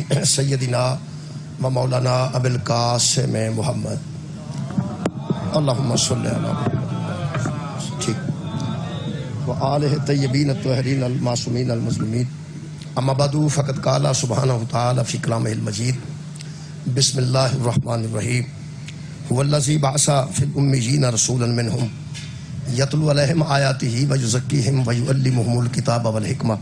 سیدنا و مولانا ابو القاسم محمد اللہم صلی علی محمد ٹھیک و آلہ طیبین الطاہرین المعصومین المظلومین اما بعد فقد قال سبحانہ وتعالی فی کلامہ المجید بسم اللہ الرحمن الرحیم هو الذی بعث فی الامیین رسولا منہم یتلو علیہم آیاتہ ویزکیہم ویعلمہم الکتاب والحکمہ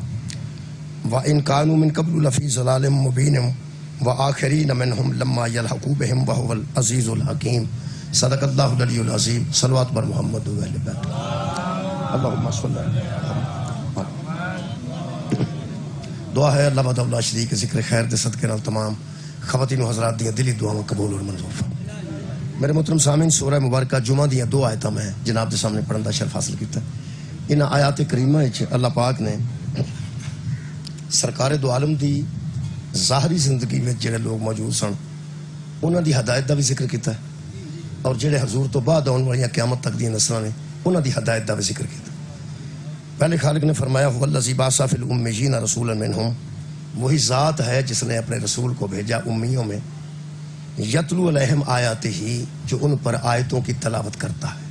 وَإِن كَانُوا مِن قَبْلُ لَفِي ضَلَالٍ مُبِينٍ وَآخَرِينَ مِنْهُمْ لَمَّا يَلْحَقُوا بِهِمْ وَهُوَ الْعَزِيزُ الْحَكِيمُ صدق اللہ العلی العظیم صلوات بر محمد و اہل بیت اللہم صلی اللہ دعا ہے اللہ وحدہ لا شریک ذکر خیر دے صدقے نال تمام خواتین و حضرات دیاں دلی دعاواں قبول اور منظور میرے محترم سامعین سورہ مبارکہ جمعہ دیاں دو آیتاں میں جناب دے سامنے پڑھن دا شرف حاصل کیتا ان آیات کریمہ وچ اللہ پاک نے سرکار دو عالم دی ظاہری زندگی میں جڑے لوگ موجود سن انہاں دی ہدایت دا بھی ذکر کیتا ہے اور جڑے حضور تو بعد آن والی قیامت تک دی نسلاں نے انہاں دی ہدایت دا بھی ذکر کیتا پہلے خالق نے فرمایا هو الذی بعث فی الامیین رسولا منہم وہی ذات ہے جس نے اپنے رسول کو بھیجا امیوں میں یتلو علیہم آیاتہ جو ان پر آیتوں کی تلاوت کرتا ہے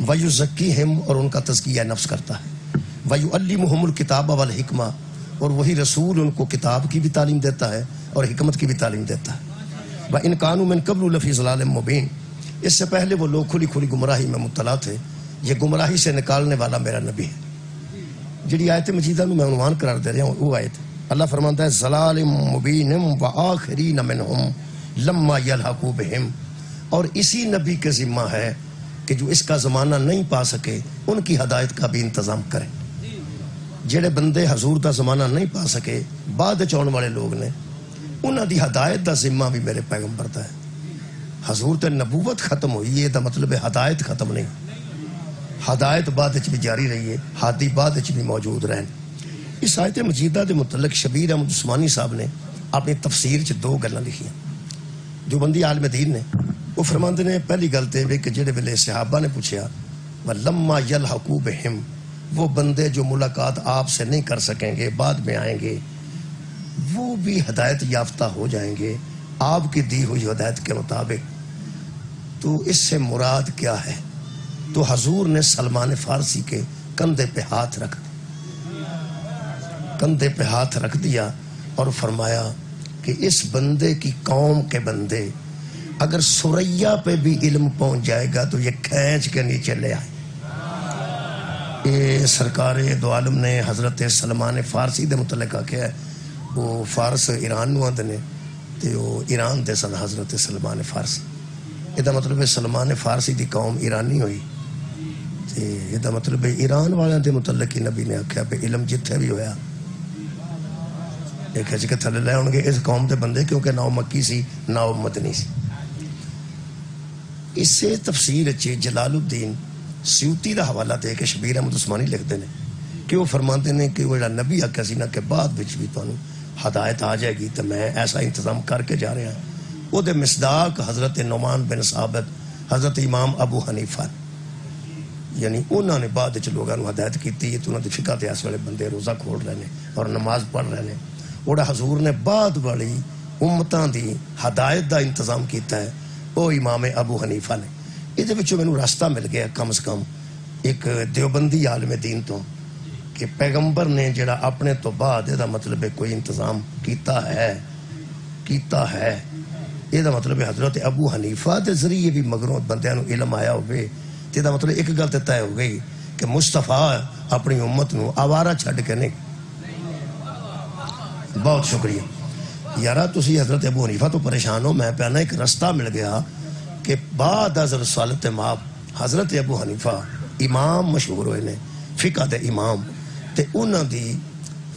ویزکیہم اور ان کا تزکیہ نفس کرتا ہے ویعلمہم الکتاب والحکمہ اور وہی رسول ان کو کتاب کی بھی تعلیم دیتا ہے اور حکمت کی بھی تعلیم دیتا ہے وَإِن كَانُوا مِن قَبْلُ لَفِي ضَلَالٍ مُبِينٍ اس سے پہلے وہ لوگ کھلی کھلی گمراہی میں مبتلا تھے یہ گمراہی سے نکالنے والا میرا نبی ہے جڑی آیت مجیدہ میں عنوان قرار دے رہے ہیں وہ آیت اللہ فرماتا ہے ضَلَالٍ مُبِينٍ وَآخِرِينَ مِنْهُمْ لَمَّا يَلْحَقُوا بِهِمْ اور اسی نبی کے ذمہ ہے کہ جو اس کا زمانہ نہیں پا سکے ان کی ہدایت کا بھی انتظام کریں جڑے بندے حضور دا زمانہ نہیں پا سکے بعد چون والے لوگ نے انہاں دی ہدایت دا ذمہ بھی میرے پیغمبر دا ہے حضور تے نبوت ختم ہوئی ہے دا مطلب ہے ہدایت ختم نہیں ہدایت بعد بھی جاری رہی ہے ہادی بعد بھی موجود رہن اس آیت مجیدہ دے متعلق شبیر احمد عثمانی صاحب نے اپنی تفسیر چ دو گلاں لکھیاں جو بندی عالم دین نے وہ فرماندے نے پہلی گل تے کہ جڑے ویلے صحابہ نے پوچھیا وَلَمَّا يَلْحَقُوا بِهِمْ وہ بندے جو ملاقات آپ سے نہیں کر سکیں گے بعد میں آئیں گے وہ بھی ہدایت یافتہ ہو جائیں گے آپ کی دی ہوئی ہدایت کے مطابق تو اس سے مراد کیا ہے تو حضور نے سلمان فارسی کے کندھے پہ ہاتھ رکھ دیا اور فرمایا کہ اس بندے کی قوم کے بندے اگر سریا پہ بھی علم پہنچ جائے گا تو یہ کھینچ کے نیچے لے آئے یہ سرکار دو عالم نے حضرت سلمان فارسی دے متعلق آکھیا ہے وہ فارس ایران نو آندے نے تے وہ ایران دے سن حضرت سلمان فارسی یہ مطلب ہے سلمان فارسی دی قوم ایرانی ہوئی تے یہ مطلب ہے ایران والے دے متعلق نبی نے آکھیا پہ علم جتھے بھی ہویا ایک کھچ کے تھلے لے ہون گے اس قوم دے بندے کیونکہ نہ مکی سی نہ مدنی سی اس سے تفسیر اچھی جلال الدین سیوتی دا حوالہ دے کے شبیر احمد عثمانی لکھ دینے کہ وہ فرماتے ہیں کہ وہ نبی آکھیا سی نا کہ بعد وچ بھی تانوں ہدایت آ جائے گی تو میں ایسا انتظام کر کے جا رہا ہوں وہ دے مصداق حضرت نعمان بن ثابت حضرت امام ابو حنیفہ یعنی انہوں نے بعد وچ لوگاں نوں ہدایت کیتی ہے تو انہاں دی فقہ تے اس والے بندے روزہ کھول رہے ہیں اور نماز پڑھ رہے ہیں اور حضور نے بعد والی امتاں دی ہدایت دا انتظام کیتا ہے وہ امام ابو حنیفہ نے یہ بچوں میں راستہ مل گیا کم از کم ایک دیوبندی عالم دین تو کہ پیغمبر نے جڑا اپنے تو بعد یہ مطلب ہے کوئی انتظام کیتا ہے یہ مطلب ہے حضرت ابو حنیفہ دے ذریعے بھی مگروں بندیاں نو علم آیا ہوئے یہ مطلب ایک گل تے طے ہو گئی کہ مصطفیٰ اپنی امت نو آوارہ چھڈ کے نہیں بہت شکریہ یارہ تسی حضرت ابو حنیفہ تو پریشان ہو میں پہنا ایک رستہ مل گیا کہ بعد از رسالت ماب حضرت ابو حنیفہ امام مشہور ہوئے نے فقہ دے امام تے انہاں دی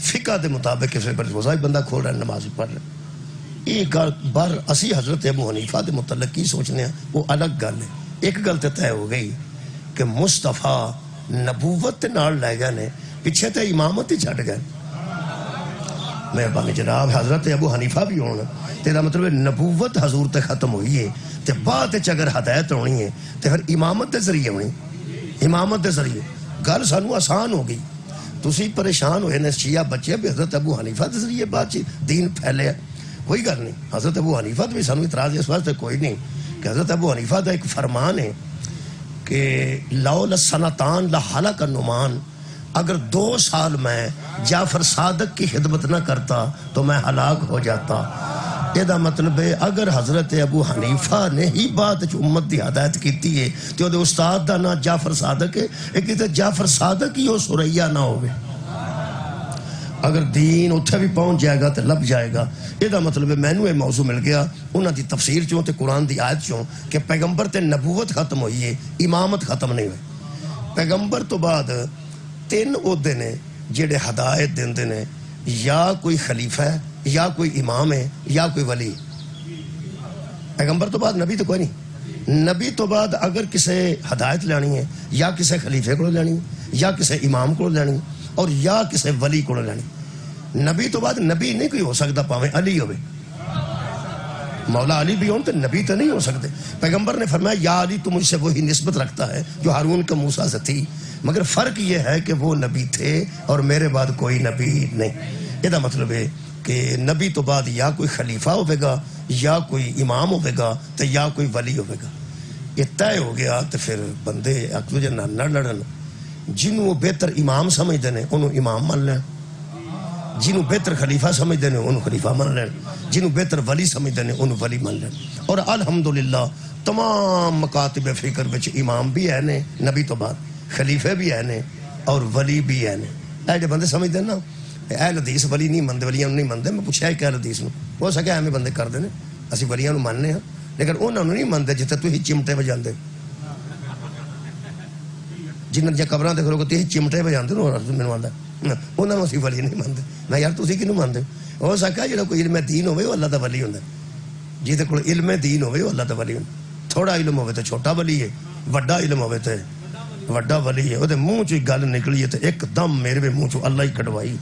فقہ دے مطابق کسی پر روزہ بندہ کھول رہا ہے نماز پڑھ رہا ہے یہ گل بر اسی حضرت ابو حنیفہ دے متعلق کی سوچنے ہیں وہ الگ گل ہے ایک گل تے طے ہو گئی کہ مصطفیٰ نبوت نال لے گئے نے پیچھے تے امامت ہی چھٹ گئے مہربانی جناب حضرت ابو حنیفہ بھی ہونا تیرا مطلب نبوت حضور تے ختم ہوئی ہے تے بعد اگر ہدایت ہونی ہے تے پھر امامت دے ذریعے ہونی امامت دے ذریعے گل سانو آسان ہو گئی تسی پریشان ہوئے نے شیعہ بچے بھی حضرت ابو حنیفہ دے ذریعے بات چیت دین پھیلے کوئی گل نہیں. حضرت ابو حنیفہ تو بھی سانو اعتراض اس واسطے کوئی نہیں کہ حضرت ابو حنیفہ کا ایک فرمان ہے کہ لولا سنتان لہلک النعمان، اگر 2 سال میں جعفر صادق کی خدمت نہ کرتا تو میں ہلاک ہو جاتا. یہ مطلب ہے اگر حضرت ابو حنیفہ نے ہی بات امت دی ہدایت کیتی ہے تو دے استاد دا نام جعفر صادق ہے، ایک تے جعفر صادق ہی ہو سوریا نہ ہوئے. اگر دین اتھے بھی پہنچ جائے گا تو لب جائے گا. یہ مطلب ہے مینوں یہ موضوع مل گیا انہاں دی تفسیر چوں تے قرآن دی آیت چوں کہ پیغمبر تے نبوت ختم ہوئی ہے، امامت ختم نہیں ہوئی. پیغمبر تو بعد 3 عہدے نے جڑے ہدایت دیندے نے، یا کوئی خلیفہ ہے، یا کوئی امام ہے، یا کوئی ولی. پیغمبر تو بعد نبی تو کوئی نہیں. نبی تو بعد اگر کسے ہدایت لینی ہے یا کسے خلیفے کو لینی ہے، یا کسے امام کو لینی ہے، اور یا کسے ولی کو لینی. نبی تو بعد نبی نہیں کوئی ہو سکتا پاویں علی ہوئے، مولا علی بھی ہوں تو نبی تو نہیں ہو سکتے. پیغمبر نے فرمایا یا علی تو مجھ سے وہی نسبت رکھتا ہے جو ہارون کا موسیٰ سے تھی، مگر فرق یہ ہے کہ وہ نبی تھے اور میرے بعد کوئی نبی نہیں. یہ مطلب ہے کہ نبی تو بعد یا کوئی خلیفہ ہوئے گا، یا کوئی امام ہوئے گا، تو یا کوئی ولی ہوئے گا. یہ طے ہو گیا تو پھر بندے ایک دوجے نال نہ لڑن. جنہوں بہتر امام سمجھتے ہیں انہوں امام مان لین، جنہوں بہتر خلیفہ سمجھتے ہیں انہوں خلیفہ مان لین، جنہوں بہتر ولی سمجھتے ہیں انہوں ولی مان لین. اور الحمدللہ تمام مکاتب فکر وچ امام بھی ہے نے نبی تو بعد، خلیفے بھی ہے نے اور ولی بھی ہے نے. اے جو بندے سمجھتے ہیں نا اہل حدیث ولی نہیں مندے، ولیاں نہیں مندے. میں پوچھا کہ اہل حدیث نو ہو سکے ایویں بندے کرتے ہیں، اسی ولیاں نو ماننے ہاں لیکن انہوں نے نہیں مانتے جتنے تھی چمٹے بجاندے. جنہاں دیا قبراں تے کھلو کے چمٹے بجاندے مینوں آندا انہاں نوں اسی ولی نہیں مانتے. میں یار تسی کینوں مانتے؟ ہو سکا جڑا کوئی علم دین ہوے وہ اللہ دا ولی ہوندا، جہدے کول علم دین ہوے وہ اللہ دا ولی ہوندا. تھوڑا علم ہوے تے چھوٹا ولی ہے، وڈا علم ہوے تے وڈا ولی ہے. وہ منہ چ گل نکلی ہے تو ایک دم میرے منہ چ اللہ ہی کڈوائی،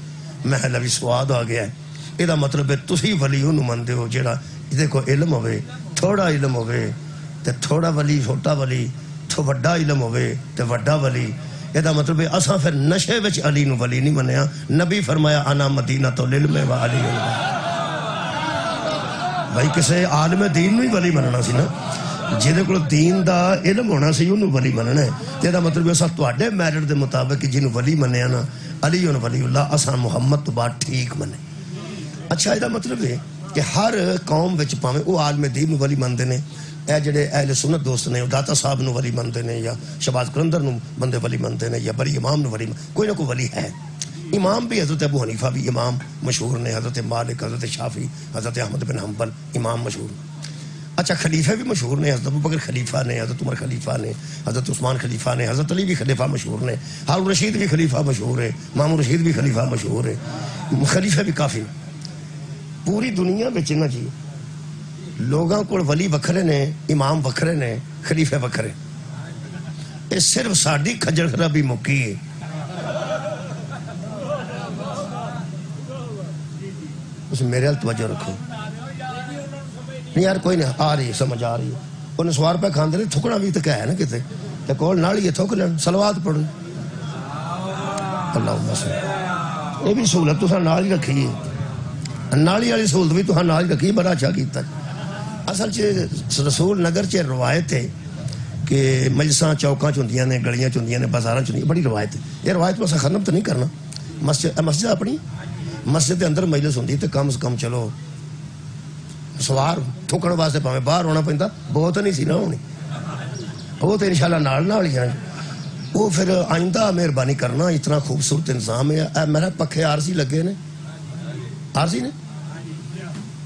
میں بھی سواد آ گیا ہے. یہ مطلب ہے تسی ولی انہوں مانتے ہو جہاں جہدے کو علم ہوے، تھوڑا علم ہوے تے تھوڑا ولی، چھوٹا ولی، تو وڈا علم ہوے تے وڈا ولی. یہ مطلب ہے اساں پھر نشے وچ علی نو ولی نہیں منیا. نبی فرمایا انا مدینہ تو العلم و علی. بھائی کسے عالم دین نو ہی ولی مننا سی نا، جہدے کول دین دا علم ہونا سی انہوں ولی مننا ہے. یہ مطلب اساں تواڈے میرٹ دے مطابق جنہوں ولی منیا نا علی ولی اللہ، اساں محمد تو بعد ٹھیک منے. اچھا یہ مطلب ہے کہ ہر قوم وچ پاویں وہ عالم دین نو ولی مندے نے. اے جڑے اہل سنت دوست نے داتا صاحب نو ولی مندے نے، یا شہباز قلندر نو بندے ولی مندے نے، یا بری امام نو ولی کوئی نہ کوئی ولی ہے. امام بھی حضرت ابو حنیفہ بھی امام مشہور نے، حضرت مالک، حضرت شافعی، حضرت احمد بن حنبل امام مشہور. اچھا خلیفے بھی مشہور نے، حضرت ابوبکر خلیفہ نے، حضرت عمر خلیفہ نے، حضرت عثمان خلیفہ نے، حضرت علی بھی خلیفہ مشہور نے، ہارون رشید بھی خلیفہ مشہور ہے، مامون رشید بھی خلیفہ مشہور ہے. خلیفے بھی کافی پوری دنیا میں نا جی. لوگاں کو ولی وکھرے نے، امام وکھرے نے، خلیفے وکھرے. یہ صرف ساڈی کھجر خرابی مکی ہے. اس میرے حال توجہ رکھو. نہیں یار کوئی نہیں آ رہی سمجھ آ رہی ہے. انہیں سوار پہ کھاندے نے تھکنا بھی تو کیا ہے نا کتے تے کول نال ہی تھک لین صلوات پڑھو. اللہم صلی. یہ بھی سہولت تساں نال ہی رکھی ہے، نالی والی سہولت بھی تساں نال ہی رکھی، بڑا اچھا کیتا. اصل چ رسول نگر چ روایت ہے کہ مجلساں چوکاں چ ہوندیاں نے، گلیاں چ ہوندیاں نے، بازاراں چ ہوندیاں، بڑی روایت ہے. یہ روایت کو اساں ختم تو نہیں کرنا. مسجد اپنی مسجد کے اندر مجلس ہوندی تے کم از کم چلو سوار تھکن واسطے پاویں باہر ہونا پیندا، بہت نہیں سی نہ ہونی. وہ تو انشاءاللہ نال نال ہی. وہ پھر آئندہ مہربانی کرنا، اتنا خوبصورت انتظام ہے. میرا پکھے آرسی لگے نے، آرسی نے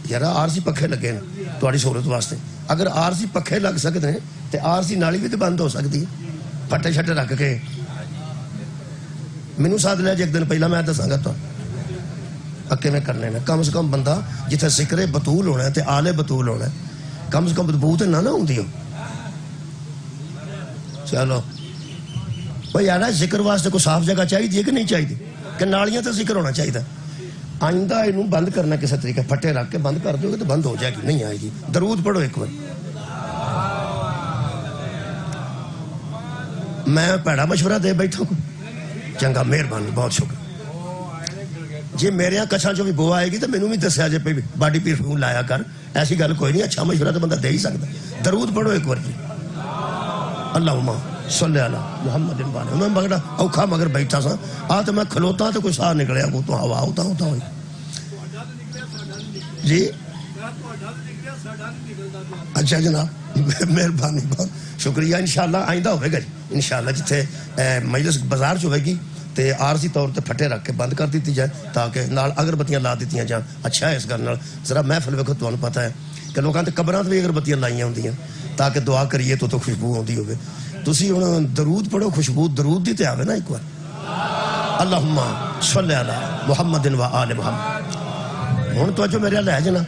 یار آرسی پکھے لگے نے تھوڑی سہولت واسطے. اگر آرسی پکھے لگ سکتے ہیں تو آرسی نالی بھی تو بند ہو سکتی ہے پھٹے چھٹے رکھ کے. مینوں ساتھ لے جی ایک دن پہلا میں دساں گا تو پکے میں کرنے نے. کم از کم بندہ جتنے ذکر بطول ہونا ہے تے آلے بطول ہونا ہے، کم از کم بدبو تو نہ ہوندی ہو. چلو بھائی یار ذکر واسطے کوئی صاف جگہ چاہیے کہ نہیں چاہیے کہ نالیاں تو ذکر ہونا چاہیے. آئندہ یہ بند کرنا کسی طریقے پھٹے رکھ کے بند کر دو گے تو بند ہو جائے گی، نہیں آئے گی. درود پڑھو ایک بار. میں پیڑا مشورہ دے بیٹھا ہوں. چنگا مہربانی، بہت شکریہ. جی میرے کچھاں چو بھی بو آئے گی تو مینوں بھی دسیا جے پہ باڈی پرفیوم لایا کر، ایسی گل کوئی نہیں، اچھا مشورہ تو بندہ دے ہی سکتا. درود پڑھو ایک بار جی، اللہم صلی علی محمد وعلی. میں بڑا اوکھا مگر بیٹھا سا، آ تو میں کھلوتا تو کوئی سا نکلیا کو تو ہوا ہوتا ہوئی جی. اچھا جناب مہربانی بہت شکریہ. انشاءاللہ آئندہ ہوئے گا جی انشاءاللہ، جتھے مجلس بازار چ ہوئے گی تے عارضی طور تے پھٹے رکھ کے بند کر دیتی جائے تاکہ نال اگربتیاں لا دیتیاں جان. اچھا ہے اس گل نال ذرا محفل ویکھو، تانوں پتہ ہے کہ لوکاں تے قبراں تے بھی اگربتیاں لائیاں ہوندیاں تاکہ دعا کریے تو خوشبو آندی ہوے. تسی ہن درود پڑھو، خوشبو درود دی تے آوے نا ایک بار. اللہم صلی علی محمد و آل محمد. ہن توجہ میرے لے جنا،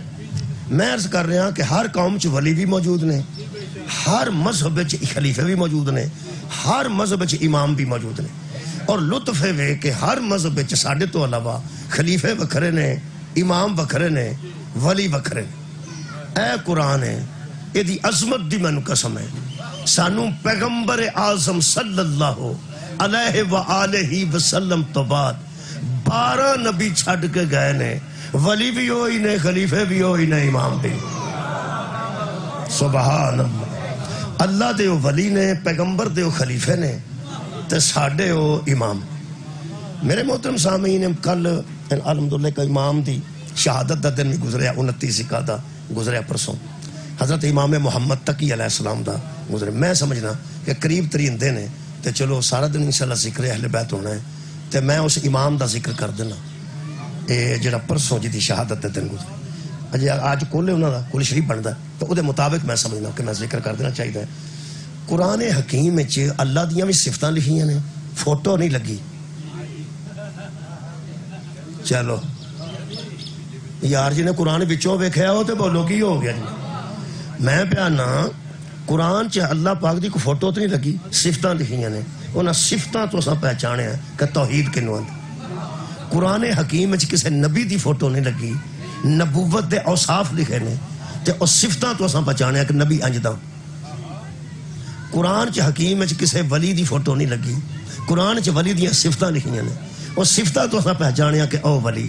میں عرض کر رہا کہ ہر قوم چ ولی بھی موجود نے، ہر مذہب وچ خلیفے بھی موجود نے، ہر مذہب وچ امام بھی موجود نے. اور لطف ہے کہ ہر مذہب وچ ساڈے تو علاوہ خلیفے وکھرے نے، امام وکھرے نے، ولی وکھرے نے. اے قرآن ہے، یہ دی عظمت دی مینوں قسم ہے. سانو پیغمبر اعظم صلی اللہ علیہ وآلہ وسلم تو بعد 12 نبی چھڈ کے گئے نے. ولی بھی ہوئی نے، خلیفے بھی ہوئی نے، امام بھی. سبحان اللہ. اللہ دے ولی نے، پیغمبر دے خلیفے نے تے ساڈے او امام. میرے محترم سامعین، کل الحمدللہ کا امام دی شہادت دا دن بھی گزریا، 29 ذکر دا گزریا پرسوں. حضرت امام محمد تقی علیہ السلام دا گزرے. میں سمجھنا کہ قریب ترین دن ہے تے چلو سارا دن انشاءاللہ ذکر اہل بیت ہونا ہے تے میں اس امام دا ذکر کر دینا اے جڑا پرسوں جی دی شہادت دا دن گزرے. اجے آج کل انہاں دا کل شریف بندا تو او دے مطابق میں سمجھنا کہ میں ذکر کر دینا چاہیے. قرآن حکیم وچ اللہ دیاں بھی صفتاں لکھیاں نے، فوٹو نہیں لگی. چلو یار جی نے قرآن وچوں ویکھیا ہو تے بولو کی ہو گیا جی. میں پیانا قرآن چ اللہ پاک دی کوئی فوٹو تو نہیں لگی، صفتاں لکھیاں نے. انہاں صفتاں تو اساں پہچانیا کہ توحید کنوں آندا. قرآن حکیم وچ کسے نبی دی فوٹو نہیں لگی، نبوت دے اوصاف لکھے نے تے او صفتاں تو اساں پہچانیا کہ نبی انج دا. قرآن چ حکیم وچ کسے ولی دی فوٹو نہیں لگی، قرآن چ ولی دیاں صفتاں لکھیاں نے، او صفتاں تو اساں پہچانیا کہ او ولی.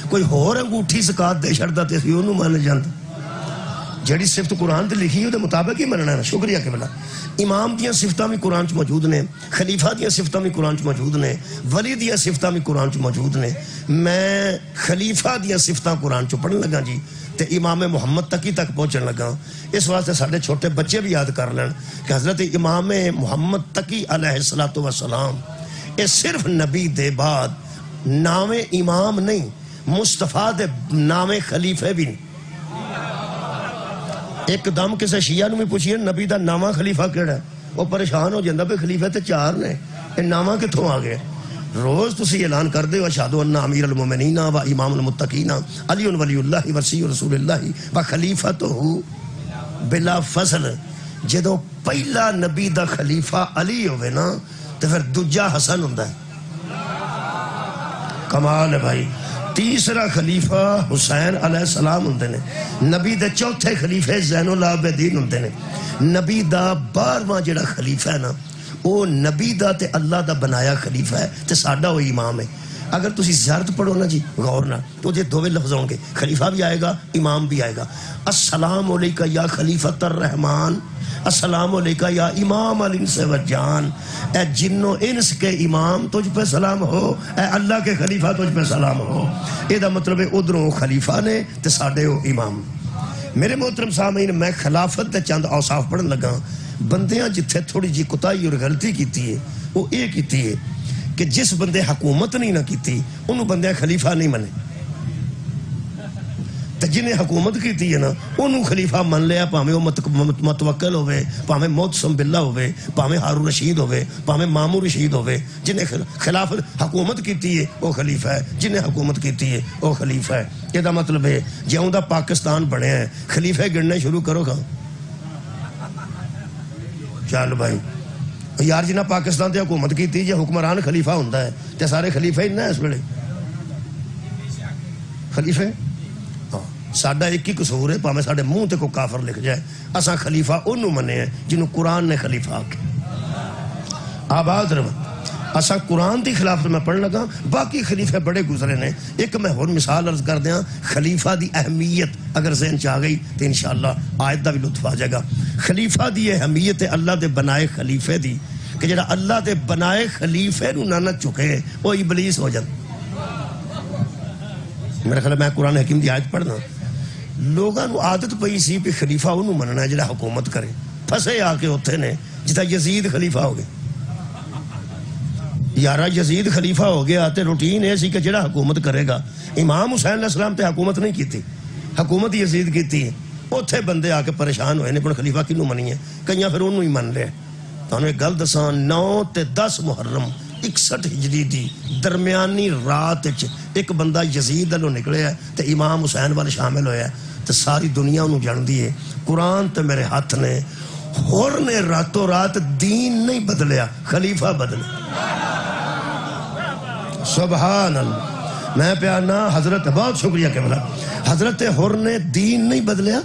کوئی ہور انگوٹھی زکات دے چھڑدا تے اسی اونوں من جاندا. جڑی صفت قرآن تے لکھی ہے دے مطابق ہی مننا ہے. شکریہ کہ بلا. امام دیاں صفتاں بھی قرآن چ موجود نے، خلیفہ دیاں صفتاں بھی قرآن چ موجود نے، ولی دیاں صفتاں بھی قرآن چ موجود نے. میں خلیفہ دیاں صفتاں قرآن چ پڑھن لگا جی تے امام محمد تقی تک پہنچن لگا. اس واسطے سارے چھوٹے بچے بھی یاد کر لین کہ حضرت امام محمد تقی علیہ السلام یہ صرف نبی دے بعد نام امام نہیں، مصطفیٰ دے نام خلیفے بھی نہیں. ایک دم کسے شیعہ نو میں پوچھئے نبی دا نامہ خلیفہ کیڑا ہے، وہ پریشان ہو جاندہ پہ خلیفہ تے 4 نے، یہ نامہ کتھوں آ گئے. روز تسی اعلان کر دے وَشَهَدُ أَنَّ أَمِيرَ الْمُؤْمِنِينَ وَإِمَامُ الْمُتَّقِينَ عَلِيٌّ وَلِيُّ اللَّهِ وَرَسُولُ رَسُولِ اللَّهِ وَخَلِيفَتُهُ بِلَا فَضْلٍ. جدو پہلا نبی دا خلیفہ علی ہوئے نا تو پھر دوجا حسن ہوندا ہے. کمال ہے بھائی. تیسرا خلیفہ حسین علیہ السلام ہوندے نے. نبی دے چوتھے خلیفے زین العابدین ہوندے نے. نبی دا 12واں جڑا خلیفہ ہے نا وہ نبی دا تے اللہ دا بنایا خلیفہ ہے تے ساڈا وہ امام ہے. اگر تسی زیارت پڑھو نا جی غور نہ تو جے دوویں لفظ ہوں گے، خلیفہ بھی آئے گا، امام بھی آئے گا. السلام علیکہ یا خلیفۃ الرحمن، السلام علیکہ یا امام الانس والجان. اے جنو انس کے امام تجھ پہ سلام ہو، اے اللہ کے خلیفہ تجھ پہ سلام ہو. یہ دا مطلب ہے ادھروں خلیفہ نے تے ساڈے ہو امام. میرے محترم سامعین، میں خلافت دے چند اوصاف پڑھن لگا. بندیاں جتھے تھوڑی جی کوتاہی اور غلطی کیتی ہے وہ یہ کیتی ہے کہ جس بندے حکومت نہیں نہ کیتی انہوں بندے خلیفہ نہیں منے، تے جنہیں حکومت کیتی ہے نا انہوں خلیفہ من لیا. پاہمیں وہ متوکل ہوئے، پاہمیں معتصم باللہ ہوئے، پاہمیں ہارون رشید ہوئے، پاہمیں مامون رشید ہوئے. جنہیں خلافت حکومت کیتی ہے وہ خلیفہ ہے، جنہیں حکومت کیتی ہے وہ خلیفہ ہے. یہ دا مطلب ہے جیوں دا پاکستان بنے ہیں خلیفے گننے شروع کرو گا. چل بھائی یار جنہ پاکستان تے حکومت کیتی جے حکمران خلیفہ ہوندا ہے تے سارے خلیفہ ہی نہ اس ویلے خلیفے. ساڈا ایک ہی قصور ہے، پاویں ساڈے منہ تے کو کافر لکھ جائے، اساں خلیفہ اونوں منے ہیں جنوں قرآن نے خلیفہ آکھے. آباد رہو. اسا قرآن دی خلافت میں پڑھن لگا، باقی خلیفے بڑے گزرے نے. ایک میں اور مثال عرض کر دیاں، خلیفہ دی اہمیت اگر ذہن چ آ گئی تو انشاءاللہ آیت دا بھی لطف آ جائے گا. خلیفہ دی اہمیت ہے اللہ دے بنائے خلیفے دی، کہ جڑا اللہ دے بنائے خلیفے نو نہ چکے وہ ابلیس ہو جائے. میرا خیال میں قرآن حکیم دی آیت پڑھنا، لوگاں نو عادت پئی سی کہ خلیفہ انہوں مننا ہے جڑا حکومت کرے. پھسے آ کے اتنے نے جتا یزید خلیفہ ہو گئے. یارا یزید خلیفہ ہو گیا تے روٹین ہے سی کہ جڑا حکومت کرے گا. امام حسین علیہ السلام تے حکومت نہیں کیتی، حکومت یزید کیتی ہے. اتنے بندے آ کے پریشان ہوئے نے پر خلیفہ کنوں منی ہے، کئیاں پھر انہوں ہی من لے. تانوں ایک گل دساں، 9 تے 10 محرم 61 ہجری دی درمیانی رات ایک بندہ یزید والوں نکلے ہے تے امام حسین والے شامل ہویا ہے تے ساری دنیا انہوں جاندی ہے. قرآن تے میرے ہاتھ نے، ہور نے راتوں رات دین نہیں بدلیا، خلیفہ بدلے. سبحان اللہ. میں پیانا حضرت، بہت شکریہ کہ بلا حضرت ہور نے دین نہیں بدلیا،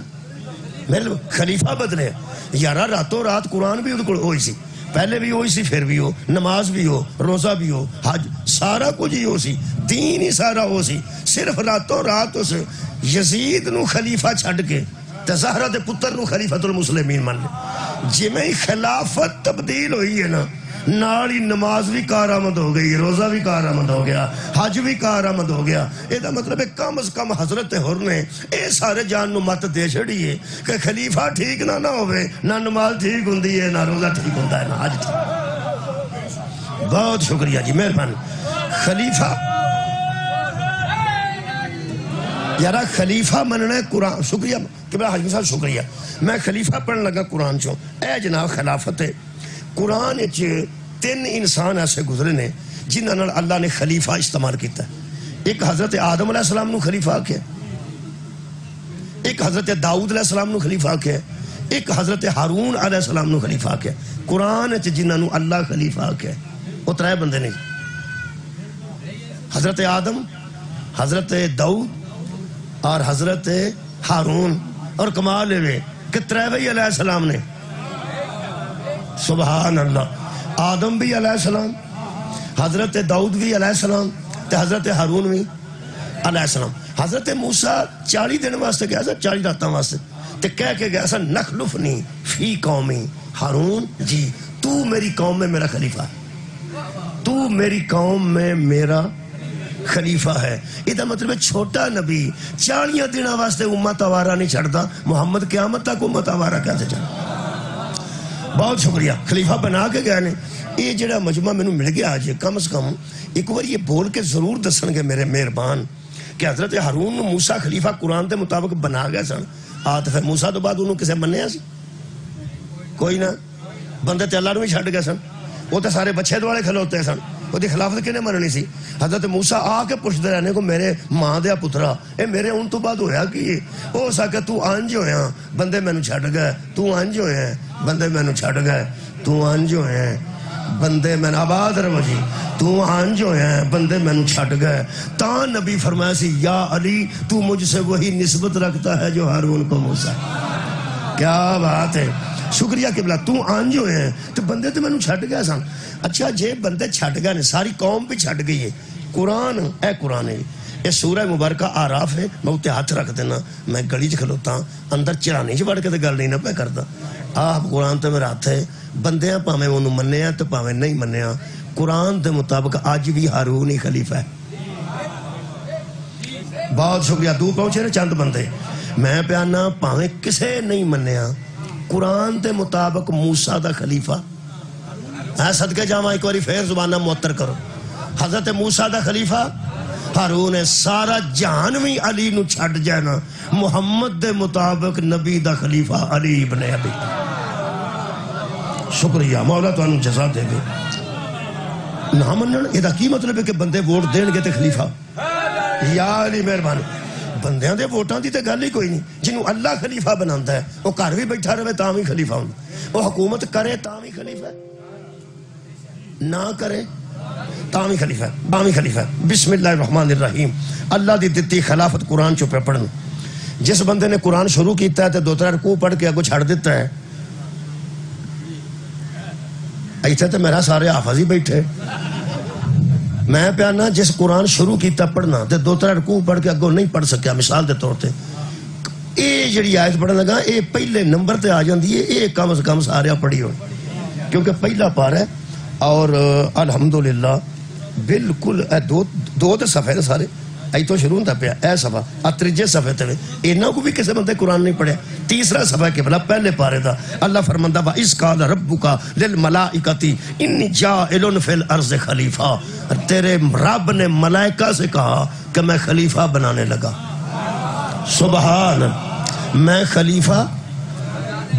میرے خلیفہ بدلے. یارا راتوں رات قرآن بھی وہ ہوئی سی، پہلے بھی ہوئی سی، پھر بھی ہو، نماز بھی ہو، روزہ بھی ہو، حج سارا کچھ ہی ہو سی، دین ہی سارا ہو سی. صرف راتوں رات اس یزید نو خلیفہ چھڑ کے تے زہرا دے پتر نو خلیفۃ المسلمین من لے. جی میں خلافت تبدیل ہوئی ہے نا، نالی نماز بھی کارآمد ہو گئی، روزہ بھی کارآمد ہو گیا، حج بھی کارآمد ہو گیا. یہ مطلب ہے کم از کم حضرت ہور نے اے سارے جان نو مت دے چھڑی ہے کہ خلیفہ ٹھیک نہ ہوئے، نہ نماز ٹھیک ہوندی ہے، نہ روزہ ٹھیک ہوتا ہے، نہ حج ٹھیک. بہت شکریہ جی، مہربانی. خلیفہ یارا خلیفہ مننا ہے قرآن. شکریہ کہ بھائی حاجی صاحب شکریہ. میں خلیفہ پڑھنے لگا قرآن چوں. اے جناب خلافت ہے قرآن 3 انسان ایسے گزرے نے جنہاں نال اللہ نے خلیفہ استعمال کیتا ہے. ایک حضرت آدم علیہ السلام نو خلیفہ آکھیا، ایک حضرت داؤد علیہ السلام نو خلیفہ آکھیا، ایک حضرت ہارون علیہ السلام نو خلیفہ آکھیا. قرآن جنہاں نو اللہ خلیفہ آکھیا وہ 3 بندے نہیں، حضرت آدم، حضرت داؤد اور حضرت ہارون. اور کمال ہے کہ 3 علیہ السلام نے. سبحان اللہ. آدم بھی علیہ السلام، حضرت داؤد بھی علیہ السلام تے حضرت ہارون بھی علیہ السلام. حضرت موسیٰ 40 دن واسطے گیا سا، 40 راتاں واسطے تے کہہ کے گیا سا نخلفنی فی قومی. ہارون جی تو میری قوم میں میرا خلیفہ ہے، تو میری قوم میں میرا خلیفہ ہے. یہ مطلب ہے چھوٹا نبی 40 دن واسطے امت آوارہ نہیں چھڑتا، محمد قیامت تک امت آوارہ کیسے چھڑتا. بہت شکریہ. خلیفہ بنا کے گئے نے. یہ جڑا مجمع میں مل گیا آج، کم از کم ایک بار یہ بول کے ضرور دسن گے میرے مہربان کہ حضرت ہارون موسیٰ خلیفہ قرآن کے مطابق بنا گئے سن. آت پھر موسیٰ تو بعد انہوں کسے منیا سی؟ کوئی نہ. بندے تے اللہ نو بھی چھڑ گئے سن، وہ تو سارے بچے دوالے کھلوتے سن. وہ دی خلافت کنے مننی سی؟ حضرت موسیٰ آ کے پوچھتے رہنے کو میرے ماں دیا پترا اے میرے ان تو بعد ہویا کہ ہو سکے تو آنج ہویا بندے میں نو چھڑ گئے، تو آنج ہویا بندے میں نو چھڑ گئے، تو آنج ہویا بندے میں آباد رہو جی، تو آنج ہویا بندے میں نو چھڑ گئے. تا نبی فرمایا سی یا علی تو مجھ سے وہی نسبت رکھتا ہے جو ہارون کو موسیٰ. کیا بات ہے. شکریہ قبلہ. تو آنج ہوئے ہیں تو بندے تو میں نو چھٹ گیا سن. اچھا جے بندے چھٹ گئے نے، ساری قوم بھی چھٹ گئی ہے. قرآن اے قرآن ہے، یہ سورہ مبارکہ آراف ہے. میں اتنے ہاتھ رکھ دینا، میں گلی چ کھلوتا اندر چرانی چ وڑ کے تو گل نہیں نہ پہ کرتا. آپ قرآن تو میرا ہاتھ ہے. بندیاں پاویں انہوں منیا تو پاویں نہیں منیا، قرآن دے مطابق آج بھی ہارون ہی خلیفہ ہے. بہت شکریہ. دو پہنچے نا چند بندے. میں پیانا پاویں کسے نہیں منیا، قرآن دے مطابق موسیٰ دا خلیفہ ہے. صدقے جاواں ایک باری پھر زبانہ معطر کرو. حضرت موسیٰ دا خلیفہ ہارون ہے. سارا جہانوی علی نو چھڑ جانا، محمد دے مطابق نبی دا خلیفہ علی ابن ابی. شکریہ. مولا تو انہوں جزا دے گے. نہ منن یہ دا کی مطلب ہے کہ بندے ووٹ دین گے تے خلیفہ؟ یا علی مہربانی. بندیاں دے ووٹاں دی تے گل ہی کوئی نہیں. جنہوں اللہ خلیفہ بناتا ہے وہ گھر بھی بیٹھا رہے تاں بھی خلیفہ ہوں، وہ حکومت کرے تاں بھی خلیفہ ہے، نہ کرے تاں بھی خلیفہ ہے، تاں بھی خلیفہ ہے. بسم اللہ الرحمن الرحیم. اللہ دی دتی خلافت قرآن چو پہ پڑھن. جس بندے نے قرآن شروع کیتا ہے تے 2-3 رکوع پڑھ کے اگو چھڑ دیتا ہے، ایتھے تے میرا سارے حافظ ہی بیٹھے میں پیانا جس قرآن شروع کیتا پڑھنا تے 2-3 رکوع پڑھ کے اگوں نہیں پڑھ سکیا مثال دے طور تے اے جڑی آیت پڑھن لگا اے پہلے نمبر تے آ جاندی ہے اے کم از کم سارے پڑھی ہو کیونکہ پہلا پارا ہے اور الحمدللہ بالکل دو تے صفحے سارے ای تو شروع ہوتا پیا اے صفحہ تیجے صفحے تے انہاں کو بھی کسی بندے قرآن نہیں پڑھیا تیسرا صفحہ کہ بلا پہلے پارے دا اللہ فرماندا وا اذ قال ربک للملائکۃ انی جاعل فی الارض خلیفہ تیرے رب نے ملائکہ سے کہا کہ میں خلیفہ بنانے لگا سبحان میں خلیفہ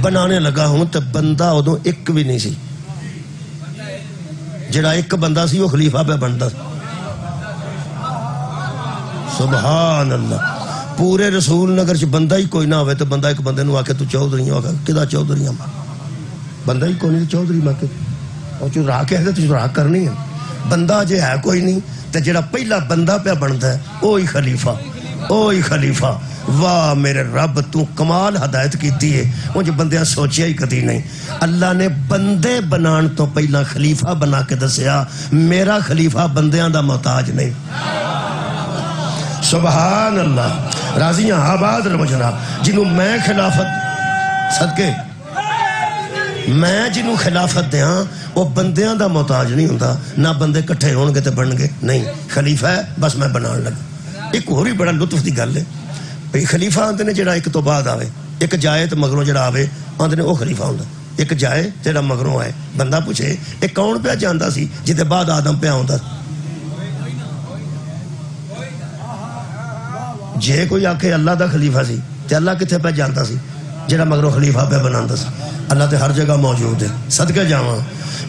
بنانے لگا ہوں تو بندہ ادو ایک بھی نہیں سی جڑا ایک بندہ سی وہ خلیفہ پہ بنتا سبحان اللہ پورے رسول نگر چ بندہ ہی کوئی نہ ہوئے تو بندہ ایک بندے نو آکے تو چودھری ہوگا کدا چودھری ہم بندہ ہی کوئی نہیں چودھری میں کہ اور جو راہ کہہ دے تو جو راہ کرنی ہے بندہ جے ہے کوئی نہیں تو جڑا پہلا بندہ پہ بنتا ہے اوہی خلیفہ اوہی خلیفہ واہ میرے رب تو کمال ہدایت کیتی ہے وہ جو بندیاں سوچیا ہی کدی نہیں اللہ نے بندے بنان تو پہلا خلیفہ بنا کے دسیا میرا خلیفہ بندیاں دا محتاج نہیں سبحان اللہ راضیاں آباد رب جناب جنہوں میں خلافت صدقے میں جنہوں خلافت دیاں وہ بندیاں دا محتاج نہیں ہوتا نہ بندے کٹھے ہون گے تے بن گے نہیں خلیفہ ہے بس میں بنان لگا ایک اور ہی بڑا لطف دی گل ہے خلیفہ آندے نے جڑا ایک تو بعد آوے ایک جائے تو مگروں جڑا آوے آندے نے وہ خلیفہ ہوندا ایک جائے جڑا مگروں آئے بندہ پوچھے ایک کون پہ جاندا سی جدے بعد آدم پہ آوندا جے کوئی آکھے اللہ دا خلیفہ سی تے اللہ کتھے پہ جاندا سی جڑا مگروں خلیفہ پہ بناندا سی اللہ تے ہر جگہ موجود ہے صدقے جاواں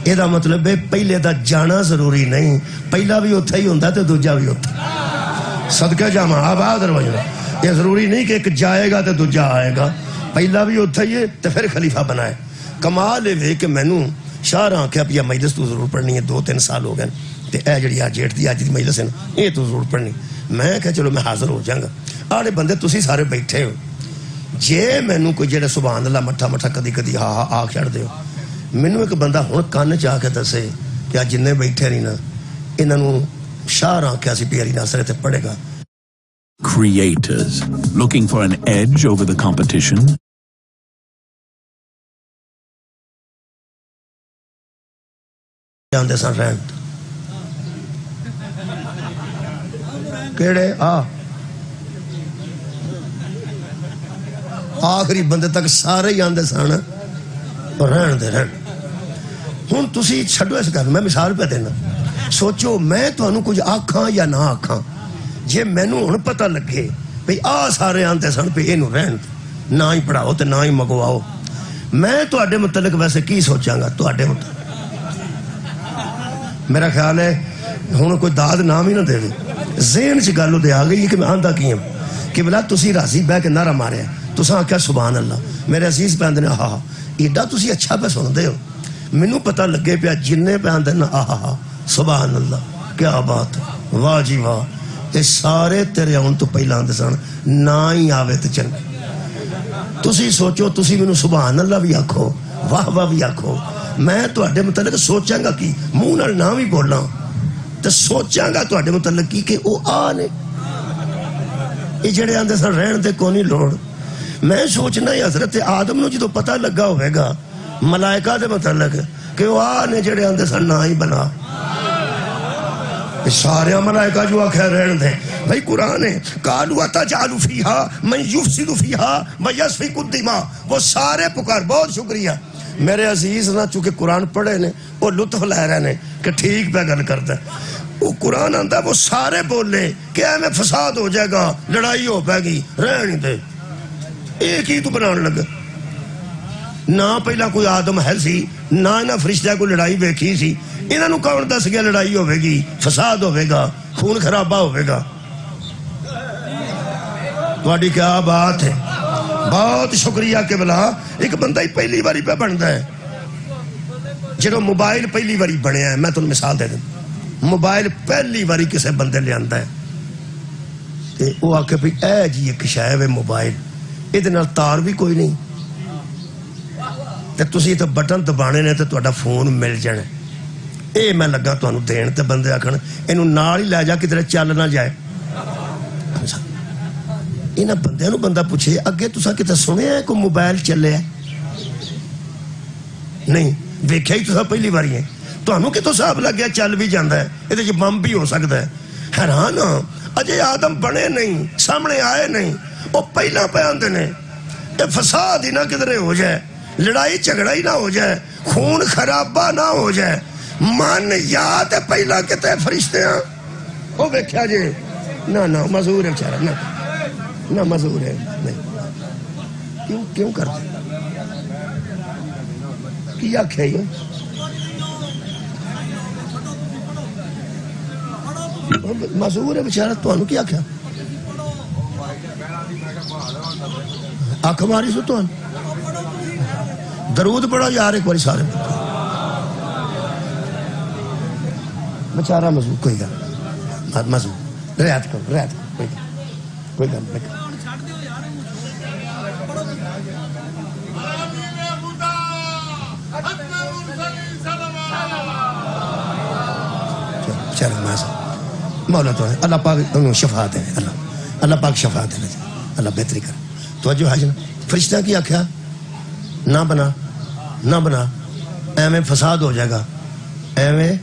اے دا مطلب ہے پہلے دا جانا ضروری نہیں پہلا بھی اوتھے ہی ہوندا تے دوجا بھی اوتھے صدقے جاواں آباد رہو یہ ضروری نہیں کہ ایک جائے گا تو دوجا آئے گا پہلا بھی اتھا ہی ہے تو پھر خلیفہ بنائے کمال ہے کہ میں نوں شاہ رہا کہ اب یہ مجلس تو ضرور پڑھنی ہے 2-3 سال ہو گئے تو اے جڑی آج جیٹ دی آج دی مجلس ہے نا یہ تو ضرور پڑھنی میں کہا چلو میں حاضر ہو جاؤں گا آڑے بندے تسی سارے بیٹھے ہو جے میں نوں کوئی جڑے سبحان اللہ مٹھا مٹھا کدی کدی ہاں ہاں آگ چھڑ دے ہو میں نوں ایک بندہ ہون کان چاہ کے دسے کہ آج جننے بیٹھے نہیں نا انہاں نوں شاہ رہا کہ اسی پیاری ناصرے تے پڑھے گا Creators looking for an edge over the competition? جاندے سن رہن کیڑے آخری بندے تک سارے ہی آندے سن رہن دے رہن ہن تسی چھڈو اس گل میں مثال پہ دینا سوچو میں تانوں کچھ آکھاں یا نہ آکھاں جے مینوں ہن پتہ لگے بھئی سارے آندے سن پہ اینوں رہن نہ ہی پڑھاؤ تے نہ ہی مگواؤ میں تواڈے متعلق ویسے کی سوچاں گا تواڈے متعلق میرا خیال ہے ہن کوئی داد نام ہی نہ دے ذہن چ گل دے آ گئی کہ میں آندا کی ہوں کہ بلا تسی راضی بہ کے نعرہ ماریا تساں آکھیا سبحان اللہ میرے عزیز پہ آندے نے ہاں ایڈا تسی اچھا پہ سندے ہو مینوں پتہ لگے پیا جننے پہ آندے نا سبحان اللہ کیا بات واہ جی واہ یہ سارے تیرے آن تو پہلا آندے سن نہ ہی آوے تے چنگے تسی سوچو تسی مینوں سبحان اللہ بھی آکھو واہ واہ بھی آکھو میں تواڈے متعلق سوچاں گا کی منہ نال نہ بھی بولاں تے سوچاں گا تواڈے متعلق کی کہ او نے یہ جڑے آندے سن رہن تے کونی لوڑ میں سوچنا ہی حضرت آدم نو جدوں پتہ لگا ہوئے گا ملائکہ دے متعلق کہ وہ نے جڑے آندے سن نہ ہی بنا سارے ملائکہ جو آکھے رہن دے بھئی قرآن ہے قالوا اتجعل فیہا من یفسد فیہا ویسفک الدماء وہ سارے پکار بہت شکریہ میرے عزیز نہ چونکہ قرآن پڑھے نے وہ لطف لے رہے نے کہ ٹھیک پہ گل کرتا ہے وہ قرآن آندا وہ سارے بولے کہ اے میں فساد ہو جائے گا لڑائی ہو پائے گی رہن دے ایک ہی تو بنان لگا نہ پہلا کوئی آدم ہے سی نہ انہاں فرشتہ کو لڑائی ویکھی سی انہاں نو کون دس گیا لڑائی ہوے گی فساد ہوے گا خون خرابہ ہوے گا تواڈی کیا بات ہے بہت شکریہ کہ بلا ایک بندہ ہی پہلی باری پہ بنتا ہے جدو موبائل پہلی باری بنیا ہے میں تمہیں مثال دے دوں موبائل پہلی باری کسے بندے لے آندا ہے تے وہ آکھے بھی اے جی ایک شے ہے موبائل ادھے نال تار بھی کوئی نہیں تے تسی تے بٹن دبانے نے تے تہاڈا فون مل جانا یہ میں لگا تمہیں دین تے بندے آخر یہ نال ہی لے جا کدھر چل نہ جائے. یہاں بندے بندہ پوچھے اگے تسا کتنے سنیا کوئی موبائل چلے نہیں ویکھیا ہی تسا پہلی باری ہے تمہیں کتوں حساب لگ گیا چل بھی جانا ہے یہ بم بھی ہو سکتا ہے. حیران اجے آدم بنے نہیں سامنے آئے نہیں وہ پہلا پہ آتے ہیں یہ فساد ہی نہ کدھر ہو جائے لڑائی جھگڑا ہی نہ ہو جائے خون خرابہ نہ ہو جائے من یاد ہے پہلا کتے فرشتے ہیں وہ ویکھیا جی نہ مزور ہے بچارا نہ مزور ہے نہیں کیوں کرتے کی آخیا یہ مزور ہے بچارا تمہیں کی آخیا اکھ ماری سو تمہیں درود پڑھو یار ایک بار سارے بچارا مزور کوئی گل مزور رعایت کرو کوئی گل نہیں. مولا تو ہے اللہ پاک انہوں شفا دے اللہ پاک شفا دے اللہ بہتری کر توجہ ہے فرشتہ کی آخیا نہ بنا ایویں فساد ہو جائے گا ایویں